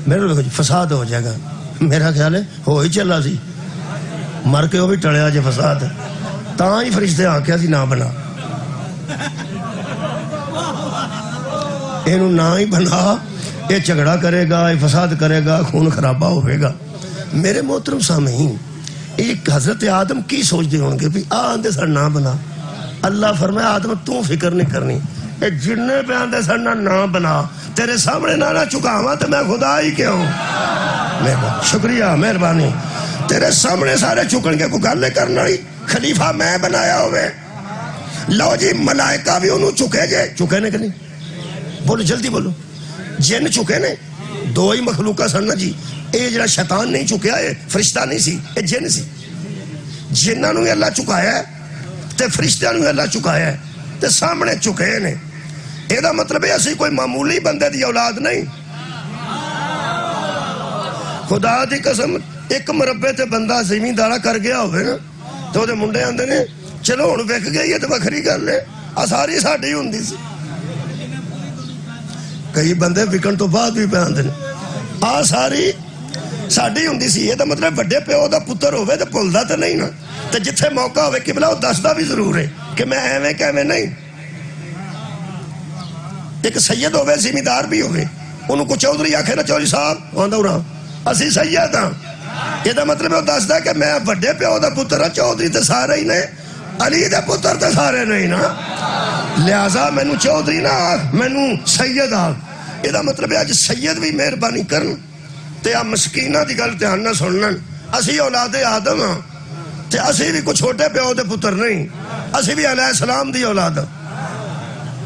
میرے فساد ہو جائے گا. میرا خیال ہے ہو ہی چلا سی مر کے وہ بھی ٹلیا جے فساد تاں ہی فرشتے آخیا سی نہ بنا یہ نہ ہی بنا یہ جھگڑا کرے گا یہ فساد کرے گا خون خرابہ ہوئے گا. میرے محترم سامعین ایک حضرت آدم کی سوچتے ہوں گے بھی آندے سر نہ بنا اللہ فرمایا آدم تو فکر نہیں کرنی اے جننے پہ آندے سر نہ بنا تیرے سامنے نہ چکاواں تو میں خدا ہی کیا ہوں شکریہ مہربانی تیرے سامنے سارے چکن کے کوئی گل کرنا ہی خلیفہ میں بنایا ہوئے لو جی ملائکہ بھی انہوں چکے نے کہ نہیں بولو جلدی بولو جن چکے نے دو ہی مخلوقہ سن جی اے جڑا شیطان نہیں چکیا ہے فرشتہ نہیں سی اے جن سی جنہاں نوں اللہ چکایا ہے تے فرشتیاں نوں اللہ چکایا ہے تے سامنے چکے نے اے دا مطلب ہے اسی کوئی معمولی بندے دی اولاد نہیں. خدا دی قسم ایک مربے تے بندہ زمیندارا کر گیا ہوئے نا تو دے منڈے آندے نے چلو ہن وک گئی ہے تے وکھری گل ہے آ ساری ساڈی ہوندی سی. کئی بندے وکن تو بعد بھی پہ آندے نے آ ساری ساڈی ہوندی سی. یہ مطلب وڈے پیو دا پتر ہوئے تے بھولدا تے نہیں نا تے جتھے موقع ہوئے قبلہ وہ دسدا بھی ضرور ہے کہ میں ایویں کیویں نہیں. ایک سید ہوئے زمیندار بھی ہوئے انہوں کو چودھری آکھے نا چودھری صاحب آندا اڑا اسی سید ہاں یہ مطلب وہ دسدا کہ میں وڈے پیو دا پتر ہاں چودھری تے سارے ہی نے علی دے پتر تے سارے نہیں نا لہذا مینوں چودھری نہ مینوں سید آ. یہ مطلب ہے اج سید بھی مہربانی کرن تے آ مسکینہ دی گل دھیان نہ سنن اسی اولاد آدم ہاں تے اسی بھی کوئی چھوٹے پیو دے پتر نہیں اسی بھی علیہ السلام دی اولاد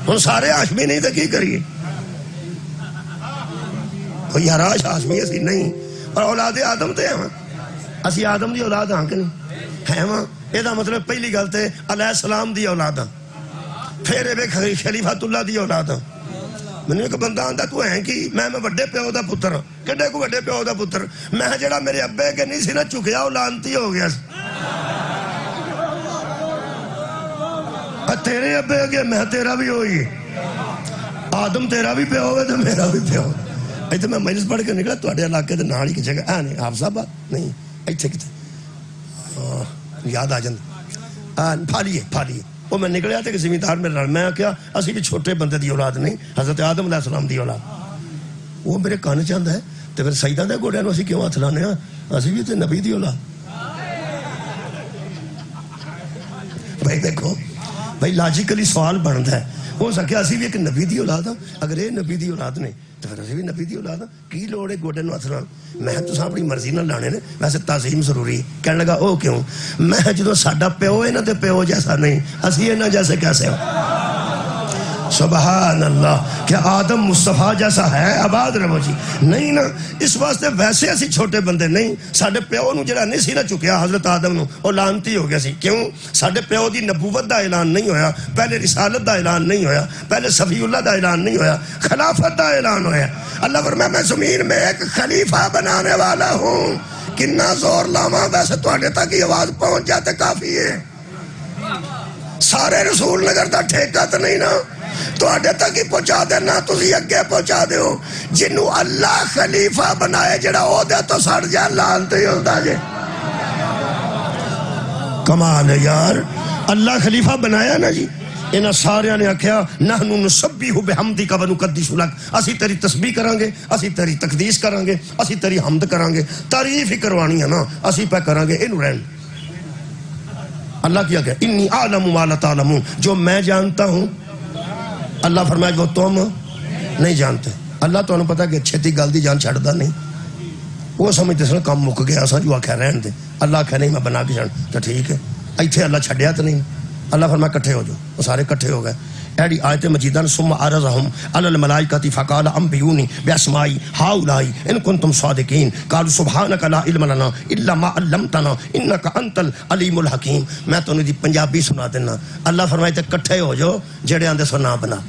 ہن سارے ہاشمی نہیں تے کی کریے کوئی ہراش ہاشمی اسی نہیں اور اولاد آدم تے ہاں اسی آدم دی اولاد ہاں کہ نہیں ہے ہاں. یہ مطلب پہلی گل تے علیہ السلام دی اولاد ہاں پھر اے خلیفۃ اللہ دی اولاد ہاں. میں نے ایک بندہ آندا تو ہے کہ میں وڈے پیو دا پتر ہاں کڈے کو وڈے پیو دا پتر میں جڑا میرے ابے کے نہیں سی نہ چکیا وہ لانتی ہو گیا تیرے ابے کے میں تیرا بھی ہوئی آدم تیرا بھی پیو ہوئے تو میرا بھی پیو ایتھے میں مجلس پڑھ کے نکلا تواڈے علاقے دے نال ہی جگہ ہے نہیں حافظ صاحب نہیں ایتھے کتے یاد آ جاندے پھالیے وہ میں نکلیا تھا کہ زمیندار میرے نال میں کیا اسی بھی چھوٹے بندے دی اولاد نہیں حضرت آدم علیہ السلام دی اولاد وہ میرے کان چاہتا ہے تو پھر سجدہ دے گوڑیاں نوں اسی کیوں ہاتھ لانے ہاں اسی بھی تے نبی دی اولاد. بھائی دیکھو بھائی لاجیکلی سوال بنتا ہے ہو سکیا اسی بھی ایک نبی دی اولاد ہاں اگر یہ نبی دی اولاد نہیں تو پھر اسی بھی نبی دی اولاد ہاں کی لوڑ ہے گوڑے نوں ہاتھ لان. میں تساں اپنی مرضی نال لانے نے ویسے تعظیم ضروری کہنے لگا او کیوں میں جدوں ساڈا پیو ہے نا تے پیو جیسا نہیں اسی انہاں جیسے کیسے ہو سبحان اللہ. کیا آدم مصطفیٰ جیسا ہے؟ آباد رہو جی. نہیں نا. اس واسطے ویسے اسی چھوٹے بندے نہیں. ساڈے پیو نو جڑا نہیں سی نہ چکیا حضرت آدم نو، وہ لعنتی ہو گیا سی. کیوں؟ ساڈے پیو دی نبوت دا اعلان نہیں ہویا، پہلے رسالت دا اعلان نہیں ہویا، پہلے صفی اللہ دا اعلان نہیں ہویا، خلافت دا اعلان ہویا. اللہ فرمایا میں زمین میں ایک خلیفہ بنانے والا ہوں. کنا زور لاواں، ویسے تواڈے تک ہی آواز پہنچ جاتے کافی ہے. سارے رسول نگر دا ٹھیکہ تو نہیں نا، تواڈے تک ہی پہنچا دینا، تسی اگے پہنچا دیو. جنوں اللہ خلیفہ بنائے جڑا عہدہ تو سڑ جا لعنت ہی ہوندا جے. کمال ہے یار. اللہ خلیفہ بنایا نا جی. انہاں سارے نے آکھیا نحن نسبح بحمدک و نقدس لک، اسی تیری تسبیح کران گے، اسی تیری تقدیس کران گے، اسی تیری حمد کران گے. تعریف ہی کروانی ہے نا، اسی پہ کران گے. اینو رہن. اللہ کیا کہ انی اعلم ما لا تعلمون، جو میں جانتا ہوں. اللہ فرمایا وہ تم نہیں جانتے. اللہ تو انہوں پتا کہ چھتی گل دی جان چھڑ دا نہیں. وہ سمجھتے سن کام مک گیا سا جو آکھا رہن دے. اللہ آکھا نہیں میں بنا کے جان تو ٹھیک ہے. ایتھے اللہ چھڑیا تو نہیں. اللہ فرمایا کٹھے ہو جو. وہ سارے کٹھے ہو گئے. ایڈی آیت مجیدان ثم عرضهم علی الملائکۃ فقال انبئونی باسماء هؤلاء ان کنتم صادقین قالوا سبحانک لا علم لنا الا ما علمتنا انک انت العلیم الحکیم. میں تو دی پنجابی سنا دینا. اللہ فرمایا تے کٹھے ہو جو جڑے آندے سو نہ بنا.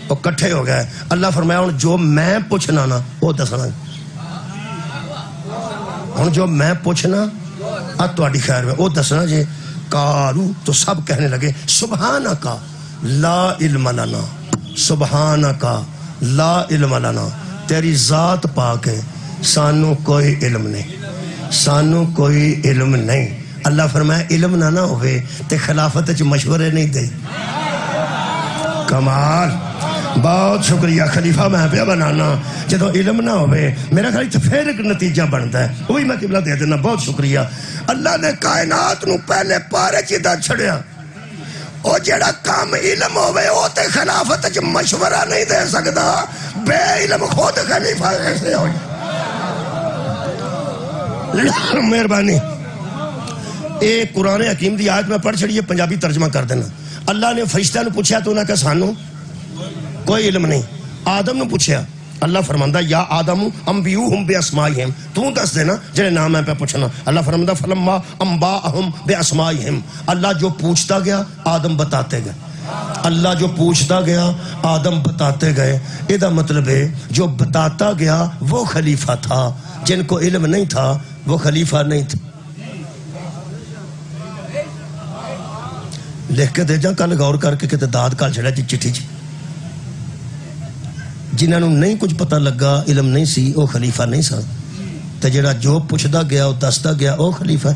وہ کٹھے ہو گئے. اللہ فرمایا ہن جو میں پوچھنا نا وہ دسنا. ہن جو میں پوچھنا آ تہاڈی خیر میں وہ دسنا جے. قالوا تو سب کہنے لگے سبحانک لا علم لنا، سبحانک لا علم لنا، تیری ذات پاک ہے، سانو کوئی علم نہیں، سانو کوئی علم نہیں. اللہ فرمایا علم نہ ہوئے تے خلافت چ مشورے نہیں دے. کمال. بہت شکریہ. خلیفہ میں پہ بنانا جدو علم نہ ہوئے میرا خیال پھر ایک نتیجہ بنتا ہے. وہی میں قبلہ دے دینا. بہت شکریہ. اللہ نے کائنات نو پہلے پارے چیدہ چھڑیا. اور جڑا کام علم ہوئے وہ تے خلافت چ مشورہ نہیں دے سکتا. بے علم خود خلیفہ ایسے ہو جائے. مہربانی. ایک قرآن حکیم دی آیت میں پڑھ چھڑیے پنجابی ترجمہ کر دینا. اللہ نے فرشتہ نے پوچھا تو انہاں کہ سانو کوئی علم نہیں. آدم نے پوچھا. اللہ فرماندہ یا آدم انبئوہم باسمائہم، تو دس دینا جنہیں نام ہے پہ پوچھنا. اللہ فرماندہ فلما انباہم باسمائہم، اللہ جو پوچھتا گیا آدم بتاتے گئے. اللہ جو پوچھتا گیا آدم بتاتے گئے. یہ مطلب ہے جو بتاتا گیا وہ خلیفہ تھا، جن کو علم نہیں تھا وہ خلیفہ نہیں تھا. لکھ کے دے جا کل غور کر کے کتے داد کال چھڑا جی چٹھی جی. جنہاں نوں نہیں کچھ پتہ لگا علم نہیں سی وہ خلیفہ نہیں سا. تے جڑا جو پوچھدا گیا وہ دستا گیا وہ خلیفہ.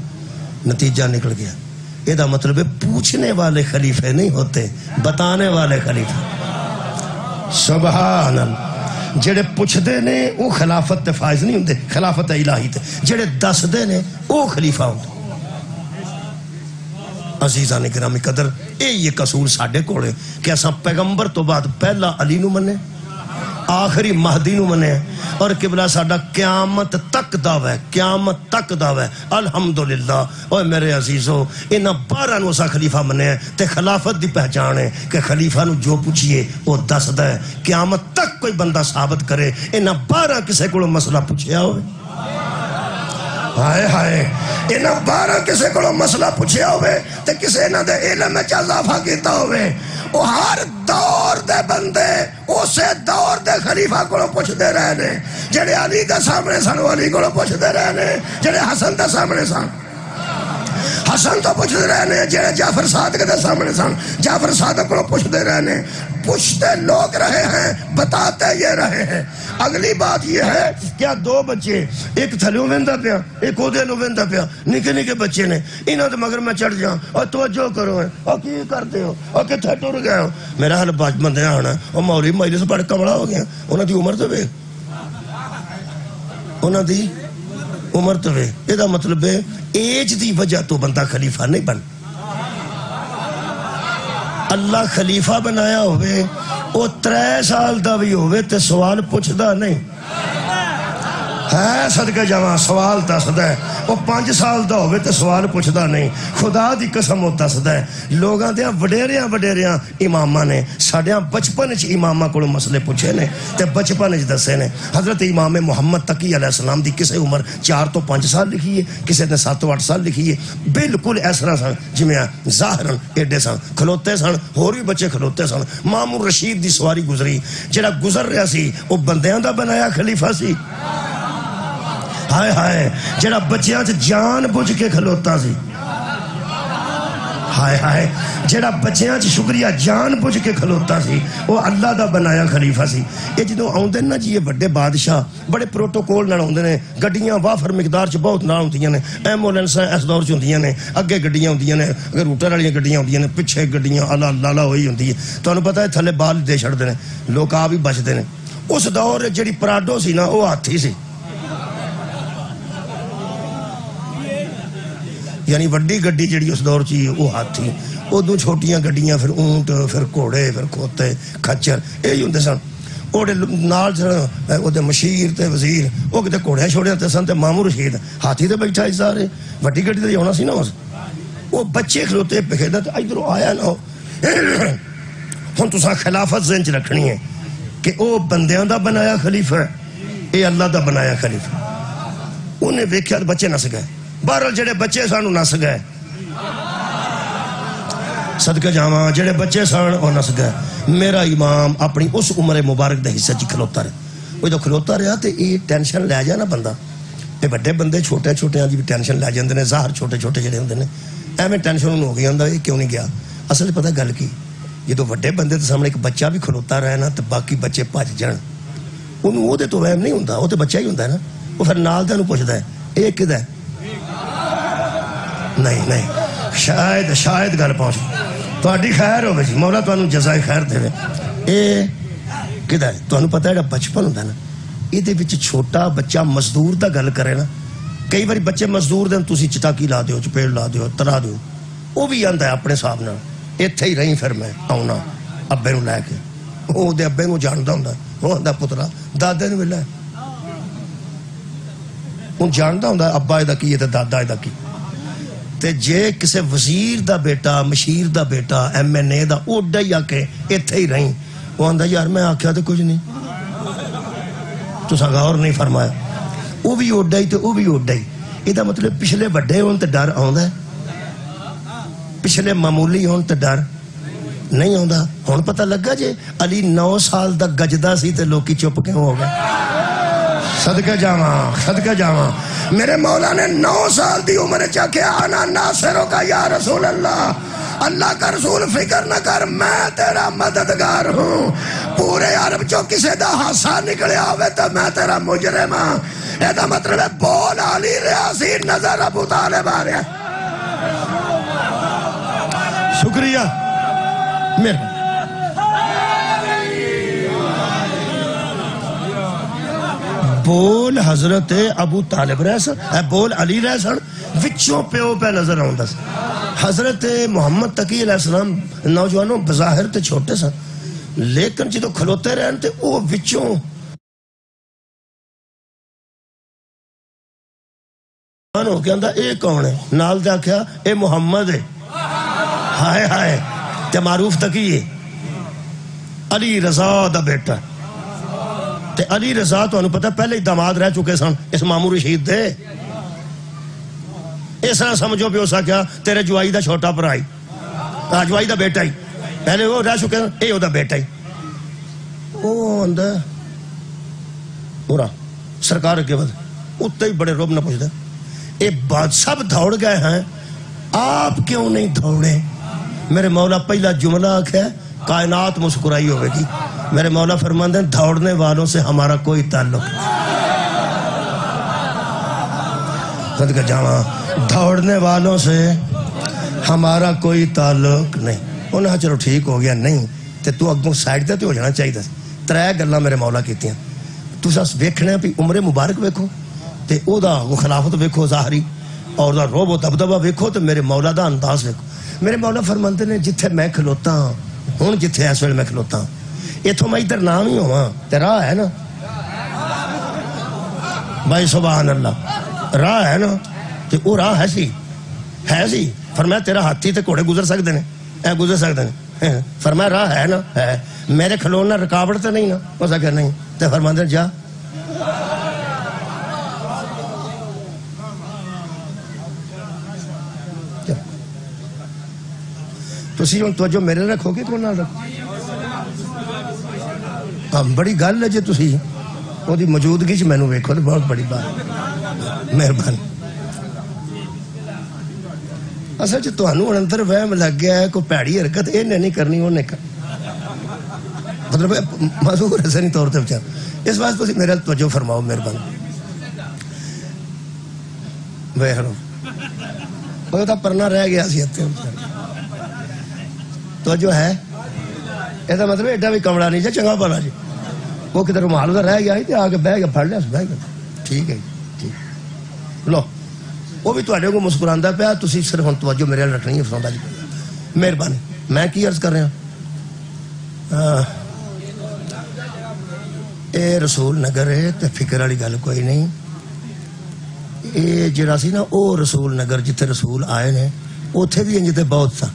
نتیجہ نکل گیا. یہ مطلب ہے پوچھنے والے خلیفے نہیں ہوتے، بتانے والے خلیفہ. سبحان اللہ. جڑے پوچھدے نے وہ خلافت تے فائز نہیں ہوندے، خلافت الہی تے. جڑے دسدے نے وہ خلیفہ ہوندے. عزیزان گرامی قدر یہ قصور ساڈے کول ہے کہ اساں پیغمبر تو بعد پہلا علی نو منے، آخری مہدی نو منے، اور قبلہ ساڈا قیامت تک دعویٰ ہے، قیامت تک دعویٰ ہے. الحمدللہ. اور میرے عزیزو انہاں 12 نو اساں خلیفہ منے تے خلافت دی پہچان ہے کہ خلیفہ نو جو پوچھئے وہ دسدا ہے. قیامت تک کوئی بندہ ثابت کرے انہاں 12 کسے کو مسئلہ پوچھیا ہوئے. ہائے ہائے. انہاں 12 کسے کو مسئلہ پوچھیا ہوئے تے کسے انہاں دے علم میں اضافہ کیتا ہوئے. وہ ہر دور دے بندے اسے دور دے خلیفہ کو پوچھ دے رہنے. جڑے علی دے سامنے سن علی کو پوچھ دے رہنے، جڑے حسن دے سامنے سن حسن تو پوچھ دے رہنے، جڑے جعفر صادق دے سامنے سن جعفر صادق کو پوچھ دے رہنے. پوچھتے لوگ رہے ہیں، بتاتے یہ رہے ہیں. اگلی بات یہ ہے کیا 2 بچے، ایک تھلیوں ویندا پیا ایک اودے نو ویندا پیا، نکے نکے بچے نے. انہاں دے مگر میں چڑھ جاں اور توجہ کرو اور کی کرتے ہو اور کتھے ٹر گئے ہو. میرا حال بندے آنا اور مولوی مجلس بڑے کمڑا ہو گیا. انہاں دی عمر تو ویکھ، انہاں دی عمر تو ویکھ. یہ مطلب ہے ایج دی وجہ تو بندہ خلیفہ نہیں بن. اللہ خلیفہ بنایا ہوئے وہ 3 سال دا بھی ہوئے تے سوال پوچھدا نہیں. ہے صدقے جاواں سوال دسدا ہے وہ 5 سال دا ہوے تے سوال پوچھدا نہیں خدا دی قسم وہ دسدا ہے لوگاں دے وڈیریاں اماماں نے ساڈیاں بچپن وچ اماماں کولوں مسئلے پوچھے نے تے بچپن وچ دسے نے حضرت امام محمد تقی علیہ السلام دی کسے عمر 4 تو 5 سال لکھی ہے کسے نے 7 تو 8 سال لکھی ہے بالکل اس طرح سن جویں ظاہرن ایڈے سن کھلوتے سن ہور بھی بچے کھلوتے سن مامون رشید دی سواری گزری جڑا گزر رہا سی وہ بندیاں دا بنایا خلیفہ سی ہائے ہائے جڑا بچیاں چ جان بوجھ کے کھلوتا سی ہائے ہائے جڑا بچیاں چ شکریہ جان بوجھ کے کھلوتا سی وہ اللہ دا بنایا خلیفہ سی یہ جدوں آوندے نا جی یہ بڑے بادشاہ بڑے پروٹوکول نال آوندے نے گڈیاں وافر مقدار چ بہت نال ہوندیاں نے ایمبولینس اس دور چ ہوندیاں نے اگے گڈیاں ہوندیاں نے اگر روٹر والیاں گڈیاں ہوندیاں نے پیچھے گڈیاں الا لالا ہوئی ہوندی ہے تانوں پتہ ہے تھلے بال دے چھڑدے نے لوگ آ بھی بچدے نے اس دور جڑی پراڈو سی نا وہ ہاتھی سی یعنی وڈی گڈی جڑی اس دور چی وہ ہاتھی ادو چھوٹیاں گڈیاں پھر اونٹ پھر گھوڑے پھر کھوتے کھچر یہی ہوندے سن اوڑے نال سن مشیر تے وزیر وہ کتے گھوڑے چھوڑے تے سن تے مامو رشید ہاتھی تے بیٹھا ہی سارے وڈی گڈی تے ہونا سی نا وہ بچے کھلوتے پکھیدا تے ادھر آیا نا ہن تساں خلافت ذہن چ رکھنی ہے کہ او بندیاں دا بنایا خلیفہ اے اللہ دا بنایا خلیفہ انہیں ویکھیا بچے نس گئے بہرحال جڑے بچے سانو نس گئے صدقے جاواں جڑے بچے سن وہ نس گئے میرا امام اپنی اس عمر مبارک دے حصے چ کھلوتا رہا وہ جو کھلوتا رہا تے یہ ٹینشن لے جائے نا بندہ یہ بڑے بندے چھوٹے چھوٹے دی بھی ٹینشن لے جاندے نے ظاہر چھوٹے چھوٹے جڑے ہوندے نے ایویں ٹینشن انہوں ہو گئی ہوندا یہ کیوں نہیں گیا اصل پتہ گل کی جدوں وڈے بندے تے سامنے ایک بچہ بھی کھلوتا رہے نا تے باقی بچے بھج جان انہوں وہ تو وہم نہیں ہوندا وہ تے بچہ ہی ہوندا ہے نا وہ پھر نال دے نوں پوچھدا ہے یہ کدا ہے نہیں شاید گل پہنچ تہاڈی خیر ہوے جی مولا تانوں جزائے خیر دے اے کدا ہے تانوں پتہ ہے جڑا بچپن ہوندا نا یہ وچ چھوٹا بچہ مزدور دا گل کرے نا کئی باری بچے مزدور دے تسی چٹاکی لا دیو چپیڑ لا دیو ترا دیو وہ بھی آندا ہے اپنے حساب نال ایتھے ہی رہی پھر میں آؤنا ابے نوں لے کے وہ دے ابے نوں جاندا ہوندا وہ آندا پترا دادے نوں ملے وہ جاندا ہوندا ابا دا کی تے دادا دا کی تے جے کسے وزیر دا بیٹا مشیر دا بیٹا ایم این اے دا اوڈا ہی آ کے ایتھے ہی رہی وہ آندا یار میں آکھیا تے کچھ نہیں تساں غور نہیں فرمایا وہ بھی اوڈا ہی تے وہ بھی اوڈا ہی یہ مطلب پچھلے وڈے ہون تے ڈر آوندا ہے پچھلے معمولی ہون تے ڈر نہیں آوندا ہن پتہ لگا جے علی 9 سال دا گجدا سی تے لوکی چپ کیوں ہو گئے صدقے جاواں میرے مولا نے 9 سال دی عمر چاکیا انا ناصروں کا یا رسول اللہ کا رسول فکر نہ کر میں تیرا مددگار ہوں پورے عرب چو کسے دا حادثہ نکلیا ہوئے تو میں تیرا مجرم ہاں یہ مطلب ہے بول علی ریاضی نظر ابو طالب آ رہا شکریہ میرے بول حضرت ابو طالب رہ سن بول علی رہ سن وچوں پیو پہ نظر آؤں دس حضرت محمد تقی علیہ السلام نوجوانوں بظاہر تے چھوٹے سن لیکن جدو کھلوتے رہن تے وہ وچوں ہو کے اندھا اے کون ہے نال دے آکھیا اے محمد ہے ہائے تے معروف تقی ہے علی رضا دا بیٹا تے علی رضا تو انہوں پتہ پہلے ہی داماد رہ چکے سن اس مامو رشید دے اس طرح سمجھو بھی ہو سکیا تیرے جوائی دا چھوٹا پرائی جوائی دا بیٹا ہی پہلے وہ رہ چکے سن اے ہو دا بیٹا ہی وہ اندھا پورا سرکار کے بعد اتنے ہی بڑے روب نہ پوچھتا اے بات سب دوڑ گئے ہیں آپ کیوں نہیں دوڑے میرے مولا پہلا جملہ آکھا ہے کائنات مسکرائی ہوئے گی میرے مولا فرماندے ہیں دوڑنے والوں سے ہمارا کوئی تعلق صدقہ جاواں دوڑنے والوں سے ہمارا کوئی تعلق نہیں انہاں چلو ٹھیک ہو گیا نہیں تے تو اگوں سائڈ تے ہو جانا چاہیے ترے گلاں میرے مولا کیتیاں تساں ویکھنے بھی عمر مبارک ویکھو تے او دا وہ خلافت ویکھو ظاہری اور دا روب و دبدبہ ویکھو تے میرے مولا دا انداز ویکھو میرے مولا فرماندے نے جتھے میں کھلوتا ہوں ہن جتھے اس ویلے میں کھلوتا ہوں اتھوں میں ادھر نام ہی ہوا تے راہ ہے نا بھائی سبحان اللہ راہ ہے نا تے وہ راہ ہے سی فرمایا تیرا ہاتھی تے گھوڑے گزر سکتے ہیں اے گزر سکتے ہیں فرمایا راہ ہے نا ہے میرے کھلونا رکاوٹ تے نہیں نا ہو سکے نہیں تے فرماندے جا تسی ہوں توجہ میرے رکھو گے کون نہ رکھو بڑی گل ہے جی تسی وہ دی موجودگی چ مینوں ویکھو تے بہت بڑی بات مہربانی اصل چ تہانوں اندر وہم لگ گیا ہے کوئی پیڑی حرکت یہ نہیں کرنی انہیں مطلب معذور حسنی طور تے بچار اس واسطے تسی میرے توجہ فرماؤ مہربانی ویکھ لو وہ تو پرنا رہ گیا سی اتنے توجہ ہے یہ مطلب ایڈا بھی کمڑا نہیں جی چنگا بھلا جی وہ کدھر رومال کا رہ گیا تے آ کے بہ کے پڑھ لیا بہ گیا ٹھیک ہے ٹھیک لو وہ بھی تواڈے کو مسکراندا پیا تسی صرف ہن توجہ میرے نال رکھنی ہے فرماتا جی مہربانی میں کی عرض کر رہا اے رسول نگر ہے تے فکر والی گل کوئی نہیں اے جڑا سی نا او رسول نگر جتھے رسول آئے نے اوتھے بھی انج تے بہت سا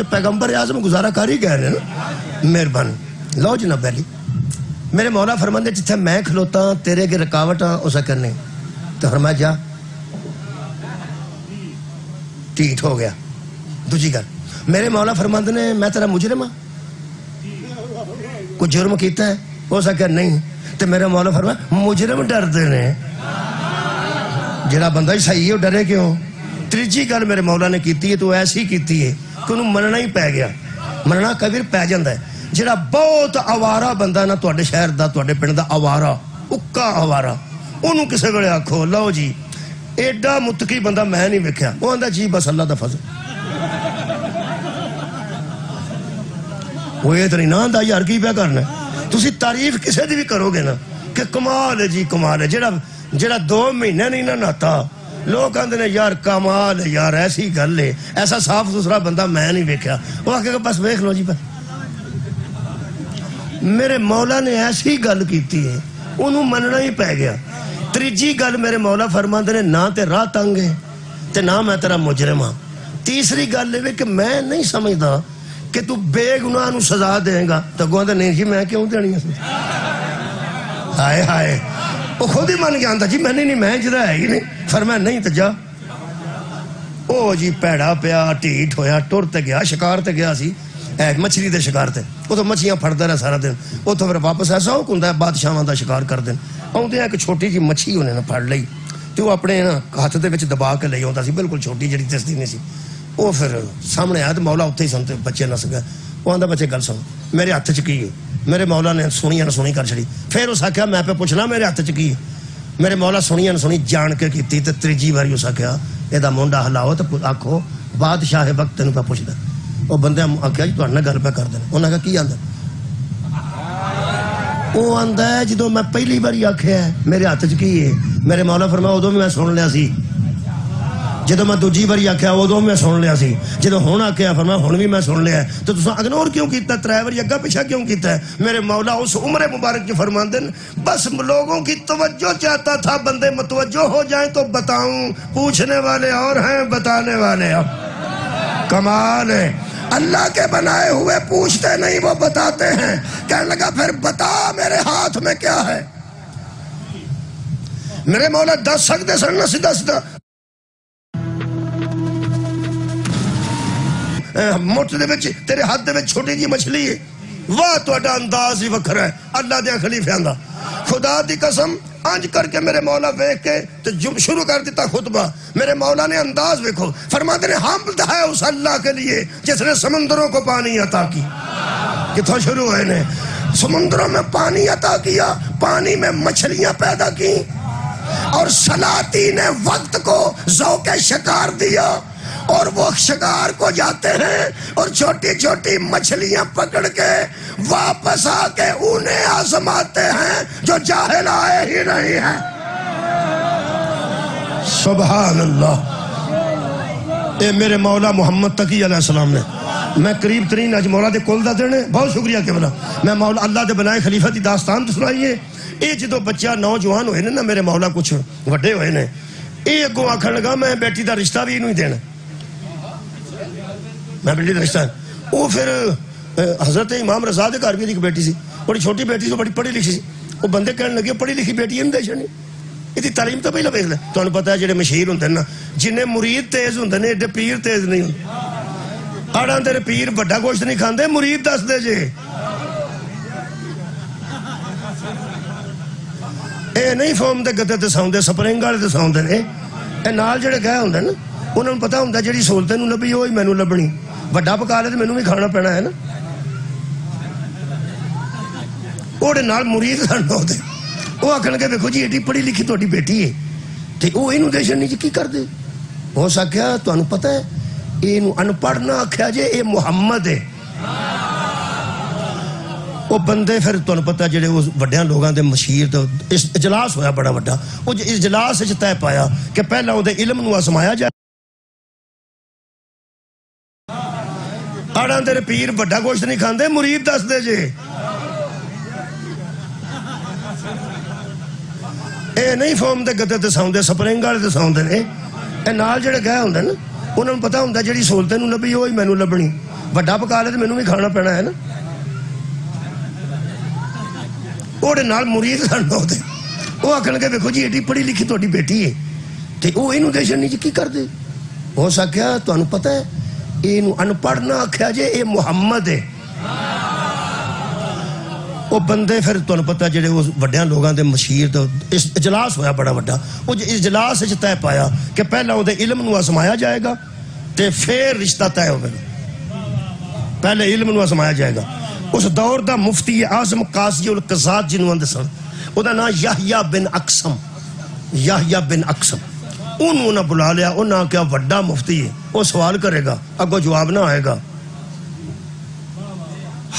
پیغمبر اعظم گزارا کاری گئے نا مہربانی لو جناب پہلی میرے مولا فرماندے جتھے میں کھلوتا تیرے کے رکاوٹاں اسا کرنے تو فرمایا جا ٹھیٹ ہو گیا دوجی گل میرے مولا فرماندے نے میں تیرا مجرم ہاں کوئی جرم کیتا ہے اسا کہ نہیں تو میرے مولا فرمایا مجرم ڈردے نے جڑا بندہ ہی صحیح ہے وہ ڈرے کیوں تیجی گل میرے مولا نے کیتی ہے تو ایسی کیتی ہے کہ انہوں مننا ہی پہ گیا مننا کبھی پہ جاندہ ہے جڑا بہت آوارہ بندہ نا تواڈے شہر دا تواڈے پنڈ دا آوارہ اکا آوارہ انہوں کسے ویلے آکھو لو جی ایڈا متقی بندہ میں نہیں ویکھیا وہ آندا جی بس اللہ دا فضل وہ یہ تو نہیں نا آندا یار کی پیا کرنا تسی تعریف کسے دی بھی کرو گے نا کہ کمال ہے جی کمال ہے جڑا 2 مہینے نہیں نہ ناتا لوگ آندے نے یار کمال ہے یار ایسی گل ہے ایسا صاف ستھرا بندہ میں نہیں ویکھیا وہ آکھے بس ویکھ لو جی بس میرے مولا نے ایسی گل کیتی ہے انہوں مننا ہی پہ گیا تیجی گل میرے مولا فرماندے نے نہ تے راہ تنگ ہے تے نہ میں تیرا مجرم ہاں تیسری گل ہے کہ میں نہیں سمجھدا کہ تو بے گناہ نو سزا دیں گا تو گوہاں دے نہیں جی میں کیوں دینی ہے ہائے ہائے وہ خود ہی من گیا آندا جی میں نہیں میں جدہ ہے ہی نہیں فرمایا نہیں تو جا او جی پیڑا پیا ٹھیٹ ہویا ٹور تے گیا شکار تے گیا سی مچھلی دے شکار تے وہ تو مچھلیاں پھڑتا رہا سارا دن وہ تو پھر واپس ایسا ہو کندہ ہے بادشاہاں دا شکار کر دیں آؤں ایک چھوٹی جی مچھی انہیں پھڑ لئی تو وہ اپنے ہاتھ دے وچ دبا کے لئی ہوتا سی بالکل چھوٹی جڑی تسدی نہیں سی وہ پھر سامنے آیا تو مولا اتھے ہی سنتے بچے نس گئے وہ آندا بچے گل سن میرے ہاتھ چکی ہے میرے مولا نے سنی نہ سنی کر چھڑی پھر اس آکھیا میں پہ پوچھنا میرے ہاتھ چکی ہے میرے مولا سنی نہ سنی جان کے کیتی تے تیجی باری اس آکھیا اے دا مونڈا ہلاؤ تے آکھو بادشاہ وقت تینوں پہ پوچھدا وہ بندے آکھیا جی تہاڈے نال گل پہ کر دینا انہاں کہا کی آندا وہ آندا ہے جدوں میں پہلی باری آکھیا میرے ہاتھ چ کی ہے میرے مولا فرمایا ادوں بھی میں سن لیا سی جدوں میں دوجی باری آکھیا ادوں میں سن لیا سی جدوں ہن آکھیا فرمایا ہن بھی میں سن لیا ہے تو تساں اگنور کیوں کیتا 3 باری اگا پیچھے کیوں کیتا ہے میرے مولا اس عمر مبارک جو فرماندے بس لوگوں کی توجہ چاہتا تھا بندے متوجہ ہو جائیں تو بتاؤں پوچھنے والے اور ہیں بتانے والے اور کمال ہے اللہ کے بنائے ہوئے پوچھتے نہیں وہ بتاتے ہیں کہنے لگا پھر بتا میرے ہاتھ میں کیا ہے میرے مولا دس سکتے سن نہ سیدھا سیدھا موٹے دے وچ تیرے ہاتھ دے وچ چھوٹی جی مچھلی ہے واہ تہاڈا انداز ہی وکھرا ہے اللہ دے خلیفیاں دا خدا دی قسم آنج کر کے میرے مولا ویکھ کے تو شروع کر دیتا خطبہ میرے مولا نے انداز ویکھو فرماتے ہیں حمد ہے اس اللہ کے لیے جس نے سمندروں کو پانی عطا کی کتھوں شروع ہوئے نے سمندروں میں پانی عطا کیا پانی میں مچھلیاں پیدا کی اور سلاطین وقت کو ذوق شکار دیا اور وہ شکار کو جاتے ہیں اور چھوٹی چھوٹی مچھلیاں پکڑ کے واپس آ کے انہیں آزماتے ہیں جو جاہل آئے ہی نہیں ہیں سبحان اللہ اے میرے مولا محمد تقی علیہ السلام نے میں قریب ترین اج مولا دے کول دا دن ہے. بہت شکریہ قبلہ. میں مولا اللہ دے بنائے خلیفہ دی داستان سنائیے. یہ جدو بچہ نوجوان ہوئے نا میرے مولا کچھ وڈے ہوئے نے, یہ اگوں آخر لگا میں بیٹی دا رشتہ بھی نہیں دینا, میں بیٹی دا رشتہ. وہ پھر حضرت امام رضا دے گھر بھی ایک بیٹی سی, بڑی چھوٹی بیٹی سی, بڑی پڑھی لکھی سی. وہ بندے کہنے لگے پڑھی لکھی بیٹی نہیں دے چڑنی, یہ تعلیم تو پہلے ویکھ لے. تمہیں پتا ہے جڑے مشہور ہوندے نا جنہیں مرید تیز ہوندے نے ایڈے پیر تیز نہیں ہوندے. آڑاں تیرے پیر بڑا گوشت نہیں کھاندے, مرید دس دے جے. اے نہیں فوم دے گدے تے سوندے, سپرنگ والے تے سوندے نے. اے نال جڑے گئے ہوندے نا انہوں نے پتا ہوندا جڑی سہولت نوں لبھی وہی مینوں لبنی. بڑا پکا لے تے مینوں بھی کھانا پینا ہے نا. اوڑے نال مرید سن ہوندے, وہ آخر کہ دیکھو جی ایڈی پڑھی لکھی تہاڈی بیٹی ہے تے وہ اینوں دے چھڈنی جی کی کر دے. ہو سکیا تانوں پتہ ہے اینوں ان پڑھ نہ آکھیا جے اے محمد ہے. وہ بندے پھر تمہیں پتا جڑے وہ وڈیاں لوگاں دے مشیر تے اجلاس ہویا بڑا وڈا, وہ اجلاس وچ طے پایا کہ پہلا اودے علم نوں آزمایا جائے. آڑاں تیرے پیر بڑا گوشت نہیں کھاندے, مرید دس دے جے. اے نہیں فوم دے گدے تے سوندے, سپرنگ والے تے سوندے نے. اے نال جڑے گئے ہوندے نا انہوں نے پتا ہوندا جڑی سہولت نوں لبھی وہی مینوں لبنی. بڑا پکا لے تے مینوں بھی کھانا پینا ہے نا. اوڑے نال مرید سن ہوندے, وہ آخر کہ دیکھو جی ایڈی پڑھی لکھی تہاڈی بیٹی ہے تے وہ اینوں دے چھڈنی جی کی کر دے. ہو سکیا تانوں پتہ ہے اینوں ان پڑھ نہ آکھیا جے اے محمد ہے. وہ بندے پھر تمہیں پتا جڑے وہ وڈیاں لوگاں دے مشیر تے اجلاس ہویا بڑا وڈا, وہ اجلاس وچ طے پایا کہ پہلا اودے علم نوں آزمایا جائے گا تے پھر رشتہ طے ہوے گا. پہلے علم نوں آزمایا جائے گا. اس دور دا مفتی اعظم قاضی القضات جنوں آندے سن, او دا نام یحییٰ بن اقسم, یحییٰ بن اقسم. انہوں نے بلا لیا, انہاں کیا وڈا مفتی ہے, وہ سوال کرے گا اگوں جواب نہ آئے گا.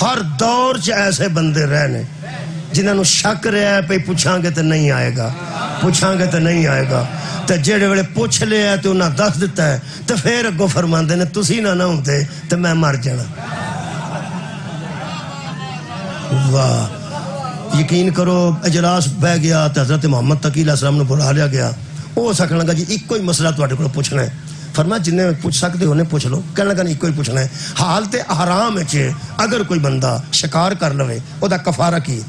ہر دور چ ایسے بندے رہنے جنہوں شک رہا ہے پہ پوچھاں گے تو نہیں آئے گا, پوچھاں گے تو نہیں آئے گا. تے جڑے ویلے پوچھ لیا تو انہاں دس دیتا ہے تو پھر اگوں فرماندے نے تسی نہ ہوندے تو میں مر جانا. واہ, یقین کرو اجلاس بہ گیا تو حضرت محمد تقی علیہ السلام نے بلا لیا گیا. وہ سکھن لگا جی ایک کوئی مسئلہ تواڈے کول پوچھنا ہے. فرمایا جنہیں پوچھ سکتے انہیں پوچھ لو. کہنے لگا نہیں کوئی پوچھنا ہے. حالت احرام وچ اگر کوئی بندہ شکار کر لوے او دا کفارہ کی.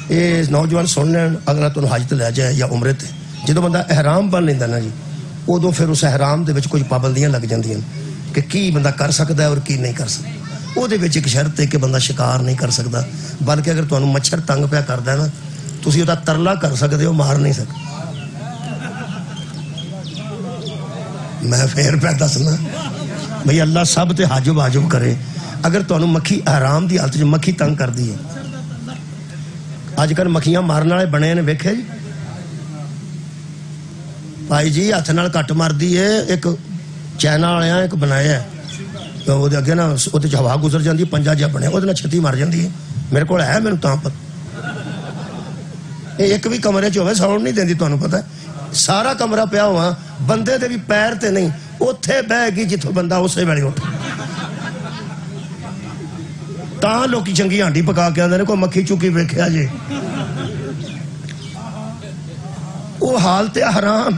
اے نوجوان سن لین, اگر تانوں حج تے لے جائے یا عمرے تے, جدوں بندہ احرام بن لیندا نا جی ادوں پھر اس احرام دے وچ کچھ پابندیاں لگ جاندیاں کہ کی بندہ کر سکدا ہے اور کی نہیں کر سکدا. وہ دے وچ ایک شرط ہے کہ بندہ شکار نہیں کر سکدا, بلکہ اگر تانوں مچھر تنگ پیا کردا ہے نا تسی او دا ترلا کر سکدے ہو, مار نہیں سکدے. میں پھر پہ دسنا بھئی اللہ سب تے حاجب واجب کرے. اگر تانوں مکھی احرام دی حالت وچ مکھی تنگ کر دی ہے, اج کل مکھیاں مارن والے بنے نے ویکھے جی بھائی جی, ہاتھ نال کٹ مردی ہے. ایک چائنا والے ایک بنایا ہے وہ اگے نا وہ ہوا گزر جاتی ہے, پنجا جہا بنیا, وہ چھتی مر جاتی ہے. میرے کو ہے, میرے تاں پتہ ایک بھی کمرے چ ہوئے ساؤنڈ نہیں دیندی. تمہیں پتہ ہے سارا کمرہ پیا ہوا, بندے دے بھی پیر تے نہیں, اوتھے بہ گئی جتھوں بندہ اسے ویلے اٹھ. تاں لوکی چنگی ہانڈی پکا کے آندے نے کوئی مکھی چکی ویکھیا جی. وہ حالت حرام